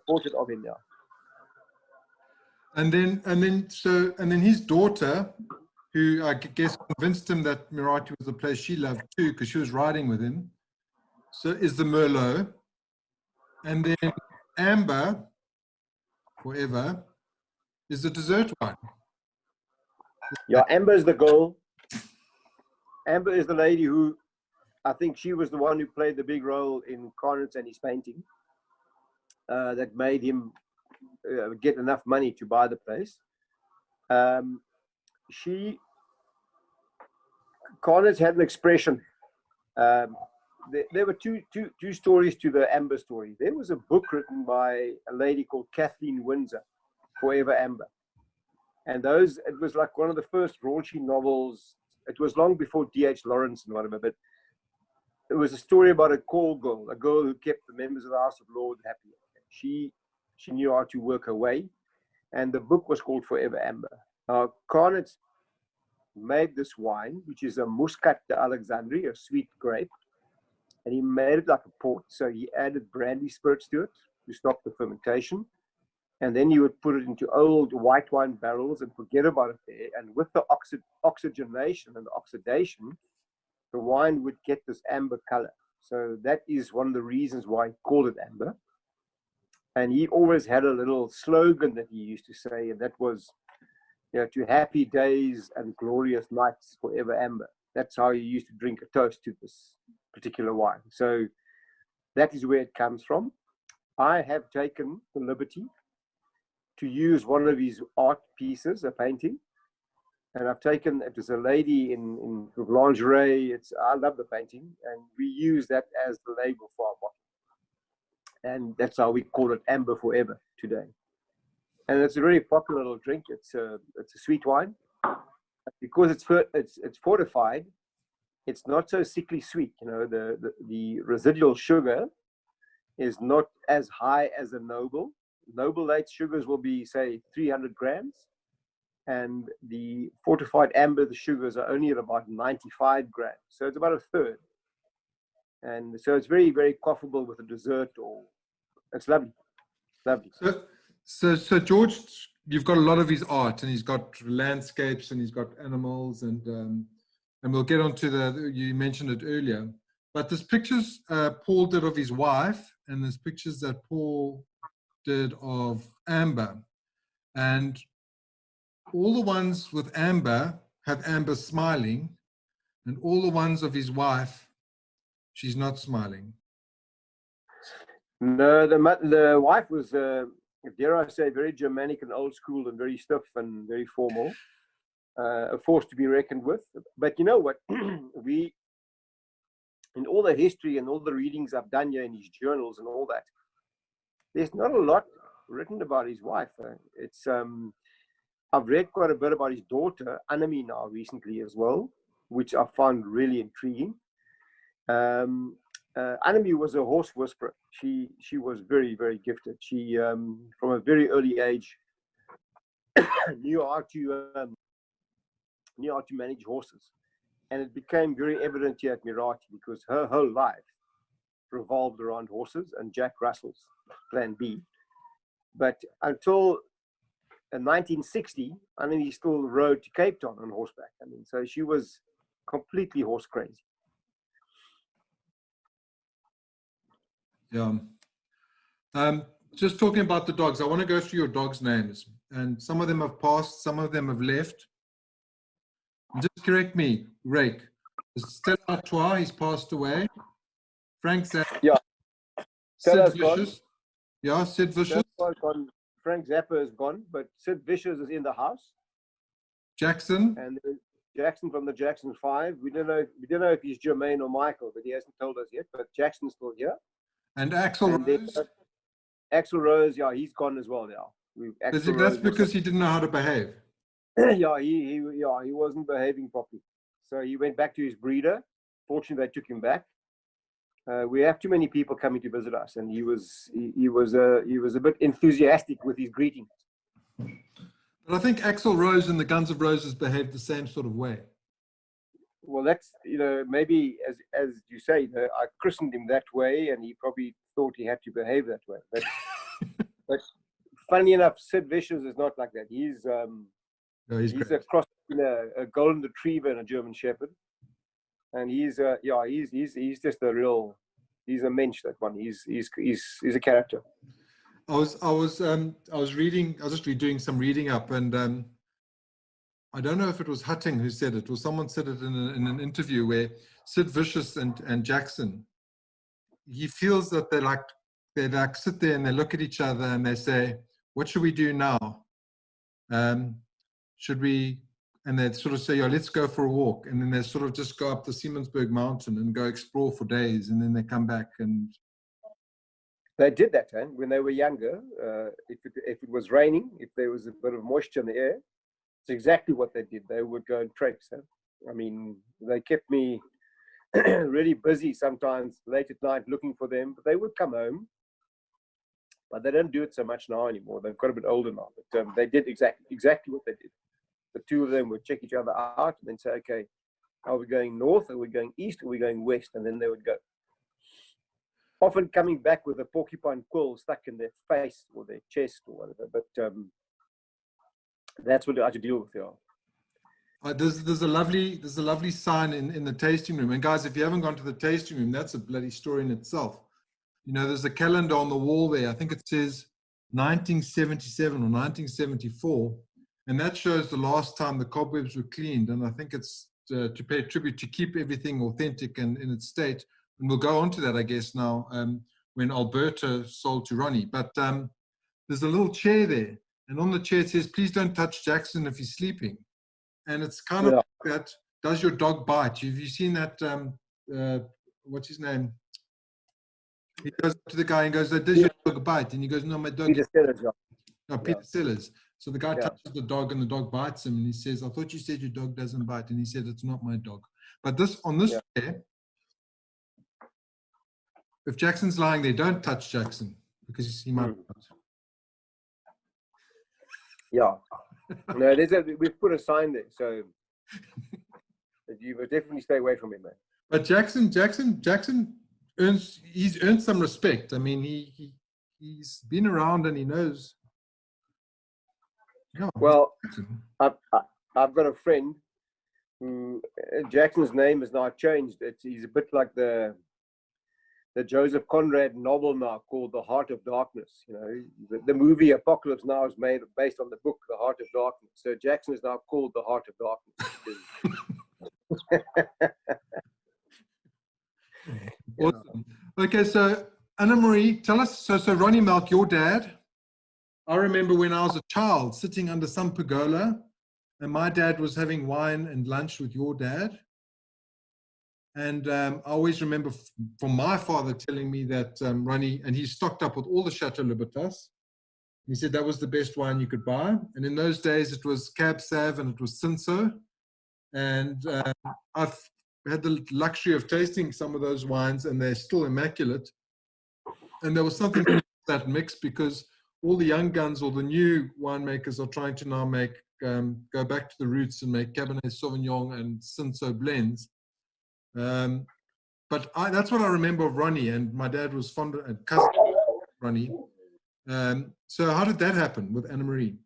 portrait of him now. And then his daughter, who I guess convinced him that Muratie was the place she loved too, because she was riding with him. So is the Merlot. And then Amber, forever, is the dessert wine. Yeah, Amber is the girl. Amber is the lady who, I think she was the one who played the big role in Carnets and his painting, that made him get enough money to buy the place. Carnets had an expression. There were two stories to the Amber story. There was a book written by a lady called Kathleen Windsor, Forever Amber. And it was like one of the first raunchy novels. It was long before D.H. Laurens and whatever, but it was a story about a call girl, a girl who kept the members of the House of Lords happy. She knew how to work her way, and the book was called Forever Amber. Now, Carnets made this wine, which is a Muscat d'Alexandrie, a sweet grape, and he made it like a port. So he added brandy spirits to it to stop the fermentation. And then you would put it into old white wine barrels and forget about it there. And with the oxygenation and the oxidation, the wine would get this amber color. So that is one of the reasons why he called it amber. And he always had a little slogan that he used to say, and that was, to happy days and glorious nights, forever amber. That's how he used to drink a toast to this particular wine. So that is where it comes from. I have taken the liberty to use one of his art pieces, a painting, and I've taken, it was a lady in lingerie. I love the painting, and we use that as the label for our bottle, and that's how we call it Amber Forever today. And it's a very popular little drink. It's a sweet wine, because it's fortified. It's not so sickly sweet. The residual sugar is not as high as a noble. Noble late sugars will be, say, 300 grams. And the fortified amber, the sugars are only at about 95 grams. So it's about a third. And so it's very, very quaffable with a dessert, or it's lovely. Lovely. So George, you've got a lot of his art, and he's got landscapes, and he's got animals, and we'll get onto you mentioned it earlier. But there's pictures Paul did of his wife, and there's pictures that Paul did of Amber, and all the ones with Amber have Amber smiling, and all the ones of his wife, she's not smiling. No, the wife was, dare I say, very Germanic and old school and very stiff and very formal, a force to be reckoned with. But you know what? In all the history and all the readings I've done here in his journals and all that, there's not a lot written about his wife. I've read quite a bit about his daughter, Annemie, now recently as well, which I found really intriguing. Annemie was a horse whisperer. She was very, very gifted. She, from a very early age, knew how to manage horses. And it became very evident here at Muratie because her whole life revolved around horses and Jack Russell's Plan B. But until 1960, Annemie still rode to Cape Town on horseback. I mean, so she was completely horse crazy. Yeah. Just talking about the dogs, I want to go through your dogs' names. And some of them have passed, some of them have left. And just correct me, Rijk. Stella Artois, he's passed away. Frank Zappa. Yeah. Sid Vicious. Yeah, Sid Vicious. Frank Zappa is gone, but Sid Vicious is in the house. Jackson. And Jackson from the Jackson 5. We don't know if he's Jermaine or Michael, but he hasn't told us yet. But Jackson's still here. And Axl Rose. Axl Rose, yeah, he's gone as well now. That's because he didn't know how to behave. Yeah, he wasn't behaving properly. So he went back to his breeder. Fortunately, they took him back. We have too many people coming to visit us, and he was a bit enthusiastic with his greetings. But I think Axl Rose and the Guns of Roses behaved the same sort of way. Well, that's, maybe as you say, I christened him that way, and he probably thought he had to behave that way. But funny enough, Sid Vicious is not like that. He's a cross between a golden retriever and a German Shepherd, and he's just a real, he's a mensch, that one. He's a character. I was just doing some reading up, and I don't know if it was Hutting who said it, or someone said it in an interview where Sid Vicious and Jackson, he feels that they sit there and they look at each other and they say, what should we do now? Should we, and they sort of say, yeah, let's go for a walk. And then they sort of just go up the Siemensberg mountain and go explore for days. And then they come back. And they did that when they were younger. If it was raining, if there was a bit of moisture in the air, it's exactly what they did. They would go and traipse. I mean, they kept me really busy sometimes late at night looking for them, but they would come home. But they don't do it so much now anymore. They've got a bit older now. But they did exactly what they did. The two of them would check each other out and then say, okay, are we going north? Are we going east? Are we going west? And then they would go. Often coming back with a porcupine quill stuck in their face or their chest or whatever. But that's what I had to deal with. Yeah. There's a lovely sign in the tasting room. And guys, if you haven't gone to the tasting room, that's a bloody story in itself. There's a calendar on the wall there. I think it says 1977 or 1974. And that shows the last time the cobwebs were cleaned. And I think it's to pay tribute, to keep everything authentic and in its state. And we'll go on to that, I guess, now when Alberta sold to Ronnie. But there's a little chair there. And on the chair it says, please don't touch Jackson if he's sleeping. And it's kind of like that, does your dog bite? Have you seen that, what's his name? He goes up to the guy and goes, does your dog bite? And he goes, no, my dog. Peter Sellers. No, Peter Sellers. So the guy touches the dog and the dog bites him. And he says, I thought you said your dog doesn't bite. And he said, it's not my dog. But on this chair, if Jackson's lying there, don't touch Jackson because he might bite. Yeah. No, we've put a sign there. So you would definitely stay away from him, man. But Jackson he's earned some respect. I mean, he's been around and he knows. Yeah, well, I've got a friend who Jackson's name is now changed. He's a bit like the Joseph Conrad novel now called The Heart of Darkness. The movie Apocalypse Now is based on the book The Heart of Darkness. So Jackson is now called The Heart of Darkness. Awesome. Okay, so Anna-Marie, tell us, so Ronnie Melk, your dad, I remember when I was a child sitting under some pergola and my dad was having wine and lunch with your dad. And I always remember from my father telling me that Ronnie, and he's stocked up with all the Chateau Libertas, He said that was the best wine you could buy. And in those days, it was Caab Sav and it was Cinsault. And I've had the luxury of tasting some of those wines, and they're still immaculate. And there was something in that mix, because all the young guns or the new winemakers are trying to now make go back to the roots and make Cabernet Sauvignon and Cinsault blends. But that's what I remember of Ronnie, and my dad was fond of, and cousin Ronnie. So how did that happen with Anne-Marie?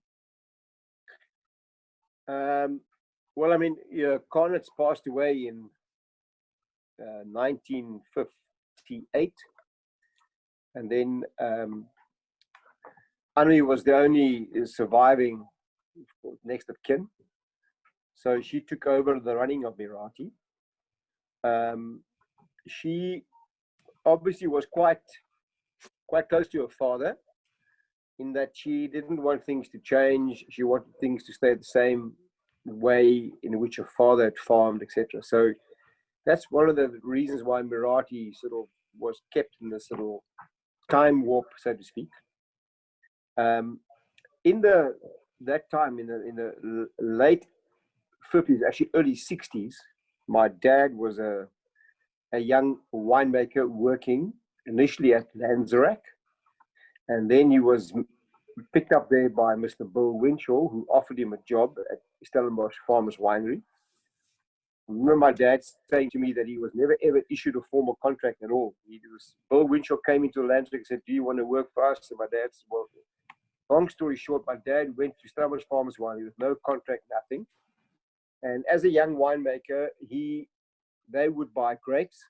Well, I mean, Conrad's passed away in 1958, and then Anne was the only surviving next of kin, so she took over the running of Muratie. She obviously was quite close to her father, in that she didn't want things to change. She wanted things to stay the same way in which her father had farmed, etc. So that's one of the reasons why Muratie sort of was kept in this little time warp, so to speak. In that time, in the late 50s, actually early 60s, my dad was a young winemaker working initially at Lanzerac, and then he was picked up there by Mr. Bill Winshaw, who offered him a job at Stellenbosch Farmers Winery. I remember my dad saying to me that he was never ever issued a formal contract at all. Bill Winshaw came into Lanzerac and said, "Do you want to work for us?" And my dad said, well, long story short, my dad went to Stellenbosch Farmers Winery with no contract, nothing. And as a young winemaker, they would buy grapes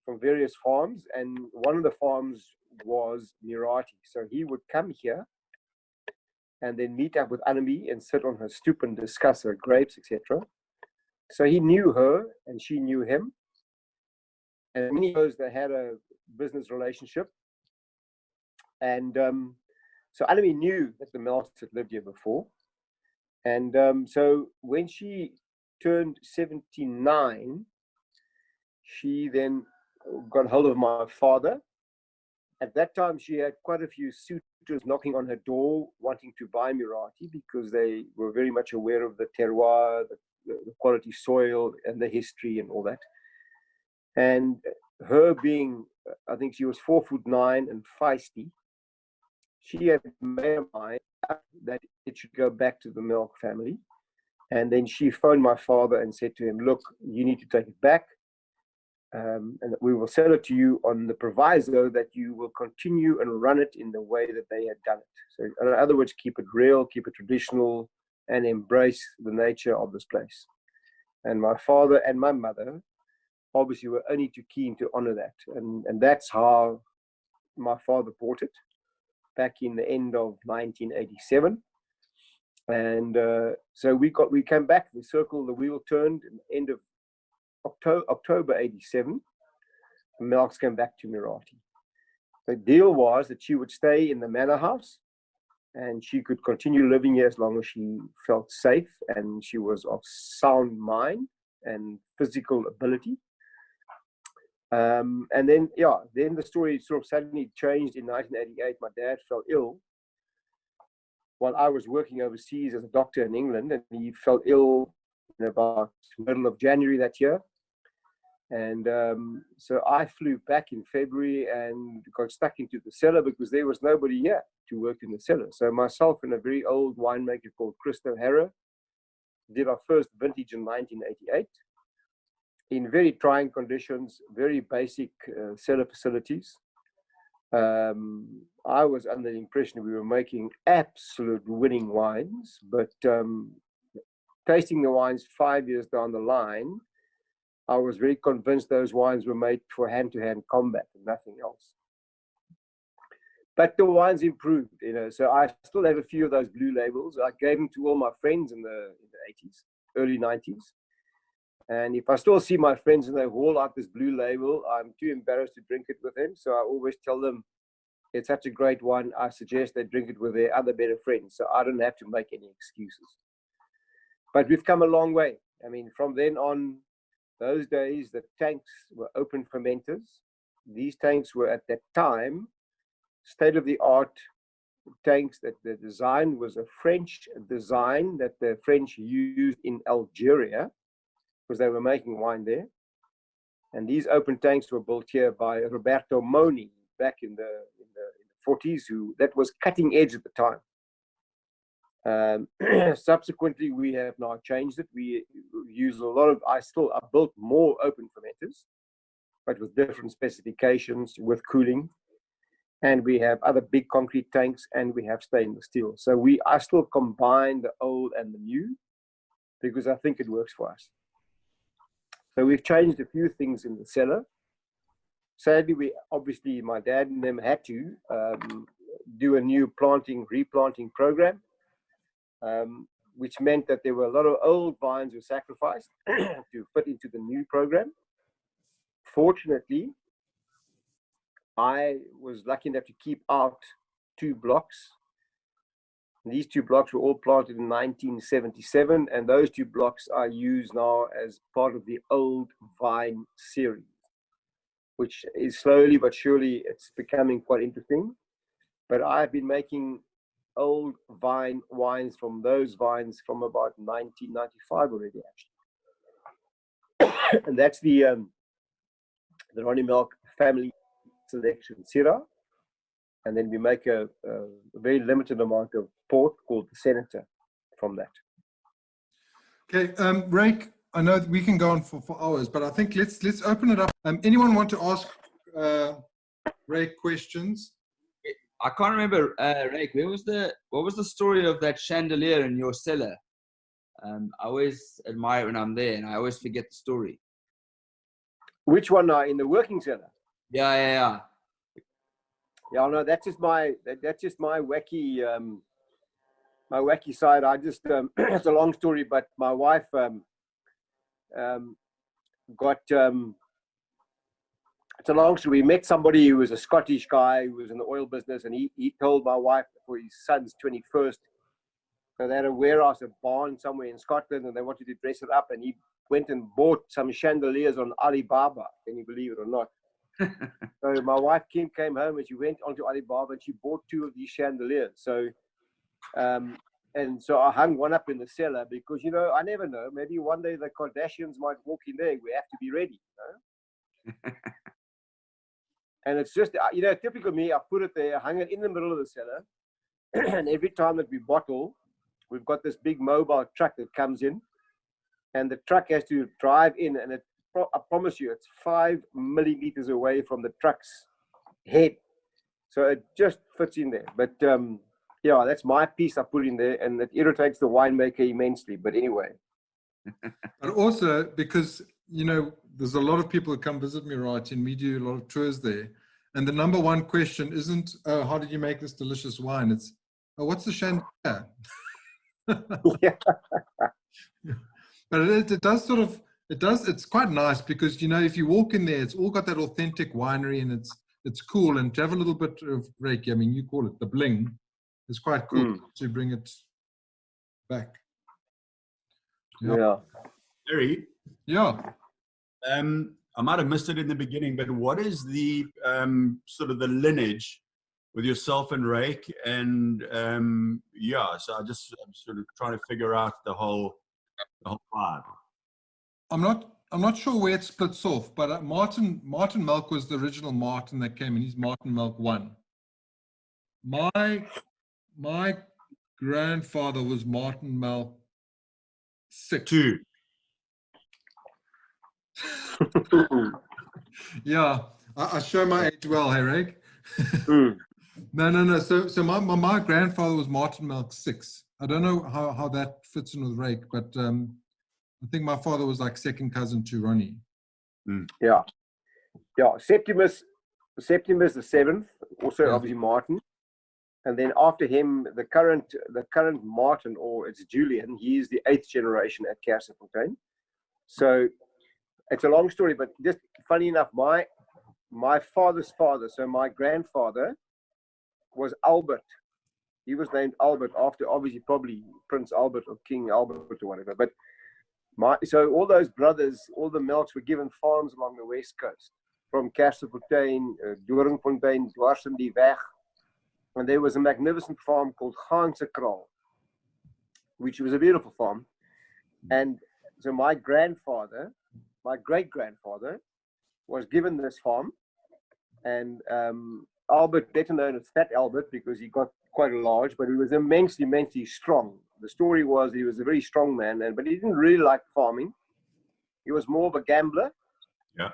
from various farms, and one of the farms was Muratie. So he would come here and then meet up with Annemie and sit on her stoop and discuss her grapes, etc. So he knew her and she knew him, and many years they had a business relationship. And so Annemie knew that the Melks had lived here before. And so when she turned 79, she then got hold of my father. At that time, she had quite a few suitors knocking on her door wanting to buy Muratie, because they were very much aware of the terroir, the quality soil, and the history and all that. And her being, I think she was 4'9" and feisty, she had made a mind that it should go back to the Melk family. And then she phoned my father and said to him, "Look, you need to take it back. And we will sell it to you on the proviso that you will continue and run it in the way that they had done it." So in other words, keep it real, keep it traditional, and embrace the nature of this place. And my father and my mother obviously were only too keen to honor that. And that's how my father bought it back in the end of 1987. And so we came back, the circle, the wheel turned in the end of October 87, Melks came back to Muratie. The deal was that she would stay in the manor house and she could continue living here as long as she felt safe and she was of sound mind and physical ability. And then the story sort of suddenly changed in 1988. My dad fell ill while I was working overseas as a doctor in England, and he fell ill in about middle of January that year. And so I flew back in February and got stuck into the cellar because there was nobody here to work in the cellar. So myself and a very old winemaker called Christo Harrer did our first vintage in 1988 in very trying conditions, very basic cellar facilities. I was under the impression we were making absolute winning wines, but tasting the wines 5 years down the line, I was very convinced those wines were made for hand-to-hand combat and nothing else. But the wines improved, so I still have a few of those blue labels. I gave them to all my friends in the 80s, early 90s. And if I still see my friends and they haul out this blue label, I'm too embarrassed to drink it with them. So I always tell them, it's such a great wine, I suggest they drink it with their other better friends. So I don't have to make any excuses. But we've come a long way. I mean, from then on, those days, the tanks were open fermenters. These tanks were at that time state-of-the-art tanks that the design was a French design that the French used in Algeria because they were making wine there. And these open tanks were built here by Roberto Moni back in the 40s, that was cutting edge at the time. Subsequently, we have now changed it. We use a lot of, I built more open fermenters, but with different specifications, with cooling. And we have other big concrete tanks, and we have stainless steel. So I still combine the old and the new because I think it works for us. So we've changed a few things in the cellar. Sadly, obviously my dad and them had to do a new replanting program, which meant that there were a lot of old vines were sacrificed to fit into the new program. Fortunately, I was lucky enough to keep out 2 blocks. These 2 blocks were all planted in 1977, and those 2 blocks are used now as part of the old vine series, which is slowly but surely it's becoming quite interesting. But I've been making old vine wines from those vines from about 1995 already, actually. And that's the Ronnie Milk family selection Syrah. And then we make a very limited amount of port called the Senator from that. Okay, Rijk, I know that we can go on for hours, but I think let's open it up. Anyone want to ask Rijk questions? I can't remember, Rijk, what was the story of that chandelier in your cellar? I always admire it when I'm there, and I always forget the story. Which one in the working cellar? Yeah. Yeah, no, that's just my wacky side. I just it's a long story, but my wife got it's a long story. We met somebody who was a Scottish guy who was in the oil business, and he told my wife for his son's 21st, so they had a warehouse, a barn somewhere in Scotland, and they wanted to dress it up, and he went and bought some chandeliers on Alibaba. Can you believe it or not? So my wife came home and she went onto Alibaba and she bought 2 of these chandeliers. So and so I hung one up in the cellar because, you know, I never know. Maybe one day the Kardashians might walk in there. We have to be ready, you know? And it's just, you know, typical me, I put it there, hung it in the middle of the cellar. And every time that we bottle, we've got this big mobile truck that comes in. And the truck has to drive in, and I promise you, it's 5 millimeters away from the truck's head. So it just fits in there. But yeah, that's my piece I put in there, and it irritates the winemaker immensely. But anyway. But also because, you know, there's a lot of people that come visit Muratie, and we do a lot of tours there. And the number one question isn't, oh, how did you make this delicious wine? It's, oh, what's the chandelier? Yeah. But it does sort of, it's quite nice because, you know, if you walk in there, it's all got that authentic winery, and it's cool. And to have a little bit of Reiki, I mean, you call it the bling, it's quite cool to bring it back. Yeah. Harry? Yeah. I might have missed it in the beginning, but what is the sort of the lineage with yourself and Rijk? And yeah, so I'm sort of trying to figure out the whole vibe. I'm not sure where it splits off, but Martin Melk was the original Martin that came in. He's Martin Melk 1. My grandfather was Martin Melk 6. 2. Yeah, I show my age well, hey, Rijk? No. So my grandfather was Martin Melk 6. I don't know how that fits in with Rijk, but I think my father was like second cousin to Ronnie. Yeah. Septimus the 7th, also obviously Martin. And then after him, the current Martin, or it's Julian, he is the 8th generation at Caab. So it's a long story, but just funny enough, my father's father, so my grandfather, was Albert. He was named Albert after, obviously, probably Prince Albert or King Albert or whatever. But so all those brothers, all the Melks were given farms along the west coast, from Caab, Doornfontein, dwars in die weg, And there was a magnificent farm called Gansekral, which was a beautiful farm. And so my grandfather, my great-grandfather, was given this farm. And Albert, better known as Fat Albert, because he got quite large, but he was immensely, immensely strong. The story was he was a very strong man, but he didn't really like farming. He was more of a gambler. Yeah.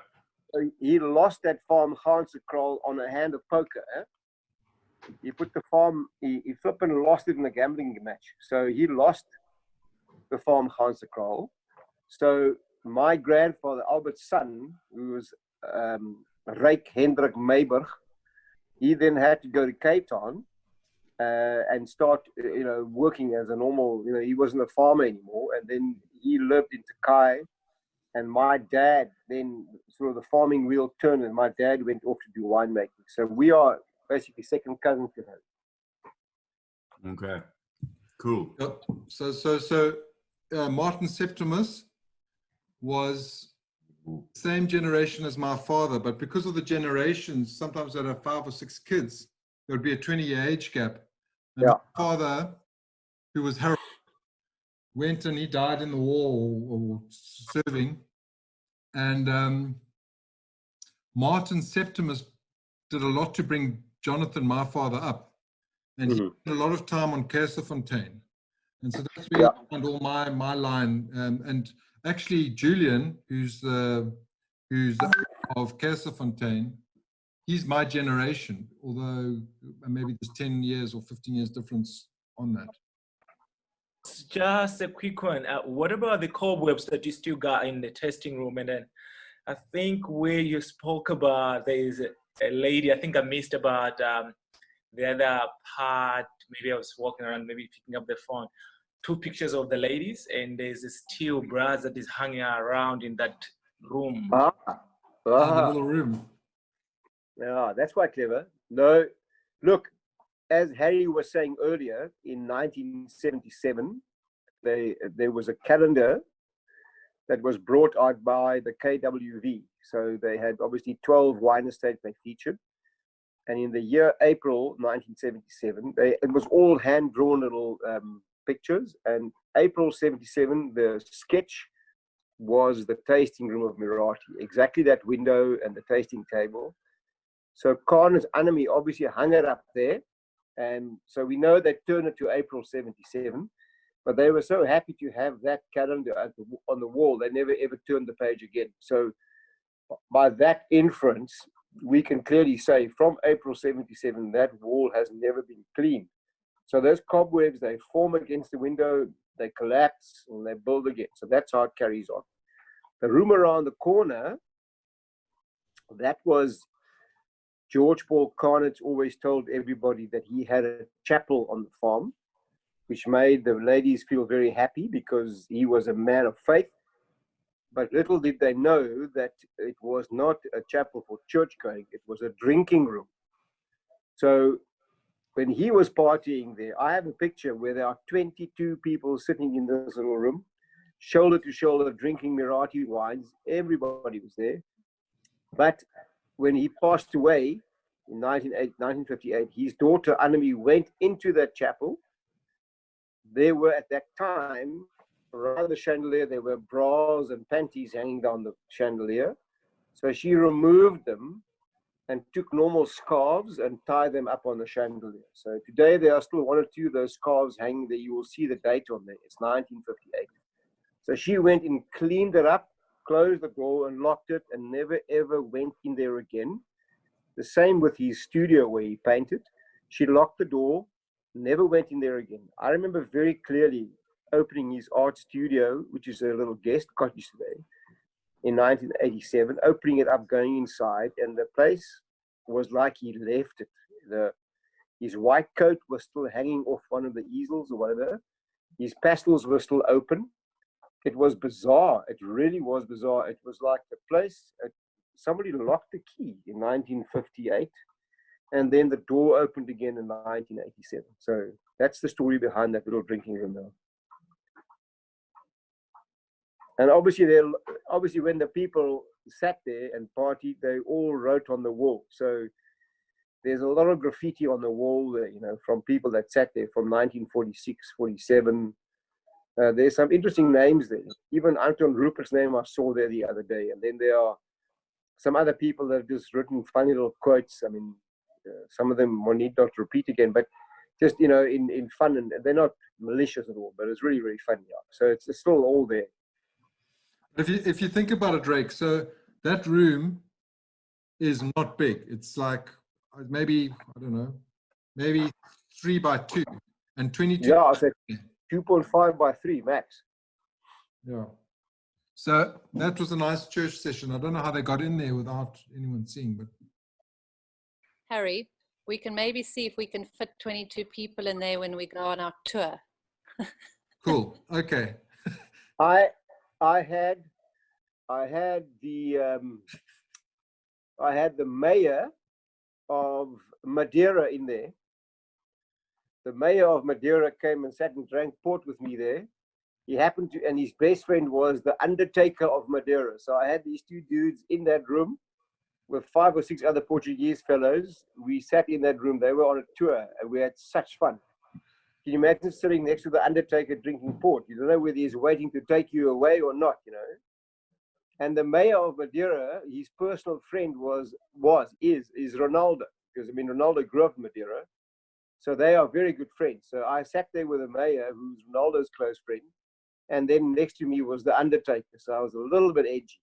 So he lost that farm, Gansekral, on a hand of poker. He put the farm, he flipped and lost it in a gambling match. So he lost the farm, Gansekral. So my grandfather, Albert's son, who was Rijk Hendrik Meiberg, he then had to go to Cape Town and start, working as a normal, he wasn't a farmer anymore. And then he lived in Caab. And my dad, then sort of the farming wheel turned, and my dad went off to do winemaking. So we are basically second cousins to him. Okay, cool. So Martin Septimus was same generation as my father, but because of the generations, sometimes there are 5 or 6 kids, there would be a 20-year age gap. And my father, who was Harold, went and he died in the war or serving. And Martin Septimus did a lot to bring Jonathan, my father, up. And he spent a lot of time on Caerfontein. And so that's where I found all my line. And actually, Julian, who's the of Caerfontein, he's my generation, although maybe there's 10 years or 15 years difference on that. Just a quick one. What about the cobwebs that you still got in the tasting room? And then I think where you spoke about, there is a lady, I think I missed about the other part. Maybe I was walking around, maybe picking up the phone. 2 pictures of the ladies, and there's a steel brass that is hanging around in that room. The little room. Yeah, that's quite clever. No, look, as Harry was saying earlier, in 1977, there was a calendar that was brought out by the KWV. So they had obviously 12 wine estates they featured. And in the year April 1977, it was all hand-drawn little pictures. And April 77, the sketch was the tasting room of Muratie, exactly that window and the tasting table. So Khan's enemy obviously hung it up there. And so we know they turned it to April 77, but they were so happy to have that calendar on the wall, they never ever turned the page again. So by that inference, we can clearly say from April 77, that wall has never been cleaned. So those cobwebs, they form against the window, they collapse, and they build again. So that's how it carries on. The room around the corner, that was George Paul Carnett always told everybody that he had a chapel on the farm, which made the ladies feel very happy because he was a man of faith. But little did they know that it was not a chapel for church going, it was a drinking room. So when he was partying there, I have a picture where there are 22 people sitting in this little room, shoulder to shoulder, drinking Muratie wines. Everybody was there. But when he passed away in 1958, his daughter Annemie went into that chapel. There were at that time, around the chandelier, there were bras and panties hanging down the chandelier. So she removed them and took normal scarves and tied them up on the chandelier. So today there are still 1 or 2 of those scarves hanging there. You will see the date on there. It's 1958. So she went and cleaned it up, closed the door and locked it, and never ever went in there again. The same with his studio where he painted. She locked the door, never went in there again. I remember very clearly opening his art studio, which is a little guest cottage today, in 1987, opening it up, going inside, and the place was like he left it. His white coat was still hanging off one of the easels or whatever. His pastels were still open. It was bizarre. It really was bizarre. It was like the place, somebody locked the key in 1958, and then the door opened again in 1987. So that's the story behind that little drinking room now. And obviously when the people sat there and partied, they all wrote on the wall. So there's a lot of graffiti on the wall there, you know, from people that sat there from 1946, 47. There's some interesting names there. Even Anton Rupert's name I saw there the other day. And then there are some other people that have just written funny little quotes. I mean, some of them one need not repeat again, but just, you know, in fun, and they're not malicious at all, but it's really, really funny. Yeah. So it's still all there. If you think about it, Rijk, so that room is not big. It's like maybe, I don't know, maybe 3 by 2 and 22. Yeah, I said 2.5 by 3 max. Yeah. So that was a nice church session. I don't know how they got in there without anyone seeing, but Harry, we can maybe see if we can fit 22 people in there when we go on our tour. cool. Okay. I had the mayor of Madeira in there. The mayor of Madeira came and sat and drank port with me there. He happened to, and his best friend was the undertaker of Madeira. So I had these two dudes in that room with 5 or 6 other Portuguese fellows. We sat in that room. They were on a tour, and we had such fun. Can you imagine sitting next to the undertaker drinking port? You don't know whether he's waiting to take you away or not, you know. And the mayor of Madeira, his personal friend is Ronaldo, because I mean Ronaldo grew up in Madeira, so they are very good friends. So I sat there with the mayor, who's Ronaldo's close friend, and then next to me was the undertaker. So I was a little bit edgy.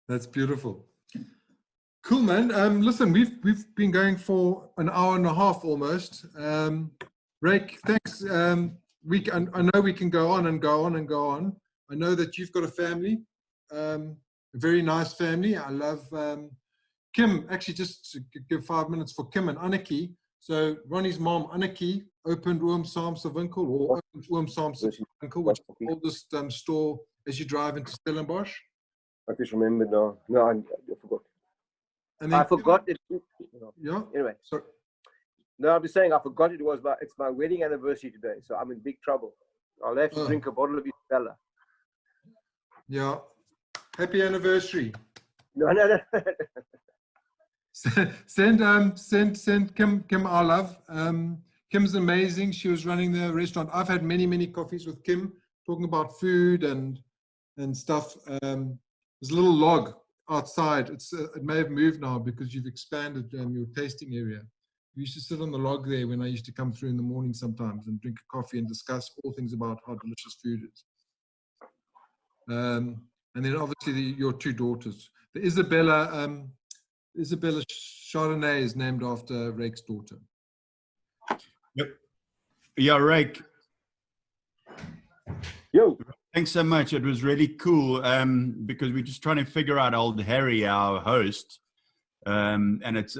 That's beautiful. Cool, man. Listen, we've been going for an hour and a half almost. Rijk, thanks. I know we can go on and go on and go on. I know that you've got a family, a very nice family. I love Kim. Actually, just to give 5 minutes for Kim and Anneke. So Ronnie's mom, Anneke, opened Oom Saam's Winkel, or opened Oom Saam's Winkel, which is the oldest store as you drive into Stellenbosch. I just remember now. No, I forgot. And then I forgot it. Yeah. Anyway. So, no, I'm just saying I forgot it's my wedding anniversary today, so I'm in big trouble. I'll have to drink a bottle of Isabella. Yeah. Happy anniversary. No. Send Kim our love. Kim's amazing. She was running the restaurant. I've had many coffees with Kim, talking about food and stuff. There's a little log outside. It may have moved now because you've expanded your tasting area. We used to sit on the log there when I used to come through in the morning sometimes and drink a coffee and discuss all things about how delicious food is. And then obviously your 2 daughters. The Isabella Chardonnay is named after Rijk's daughter. Yep. Yeah, Rijk. Yo. Thanks so much. It was really cool because we're just trying to figure out old Harry, our host, and it's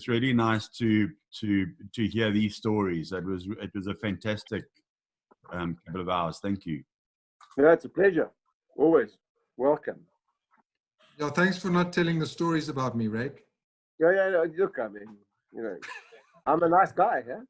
really nice to hear these stories. It was a fantastic couple of hours. Thank you. Yeah, it's a pleasure. Always welcome. Yeah, thanks for not telling the stories about me, Rijk. Yeah. Look, I mean, you know, I'm a nice guy, yeah.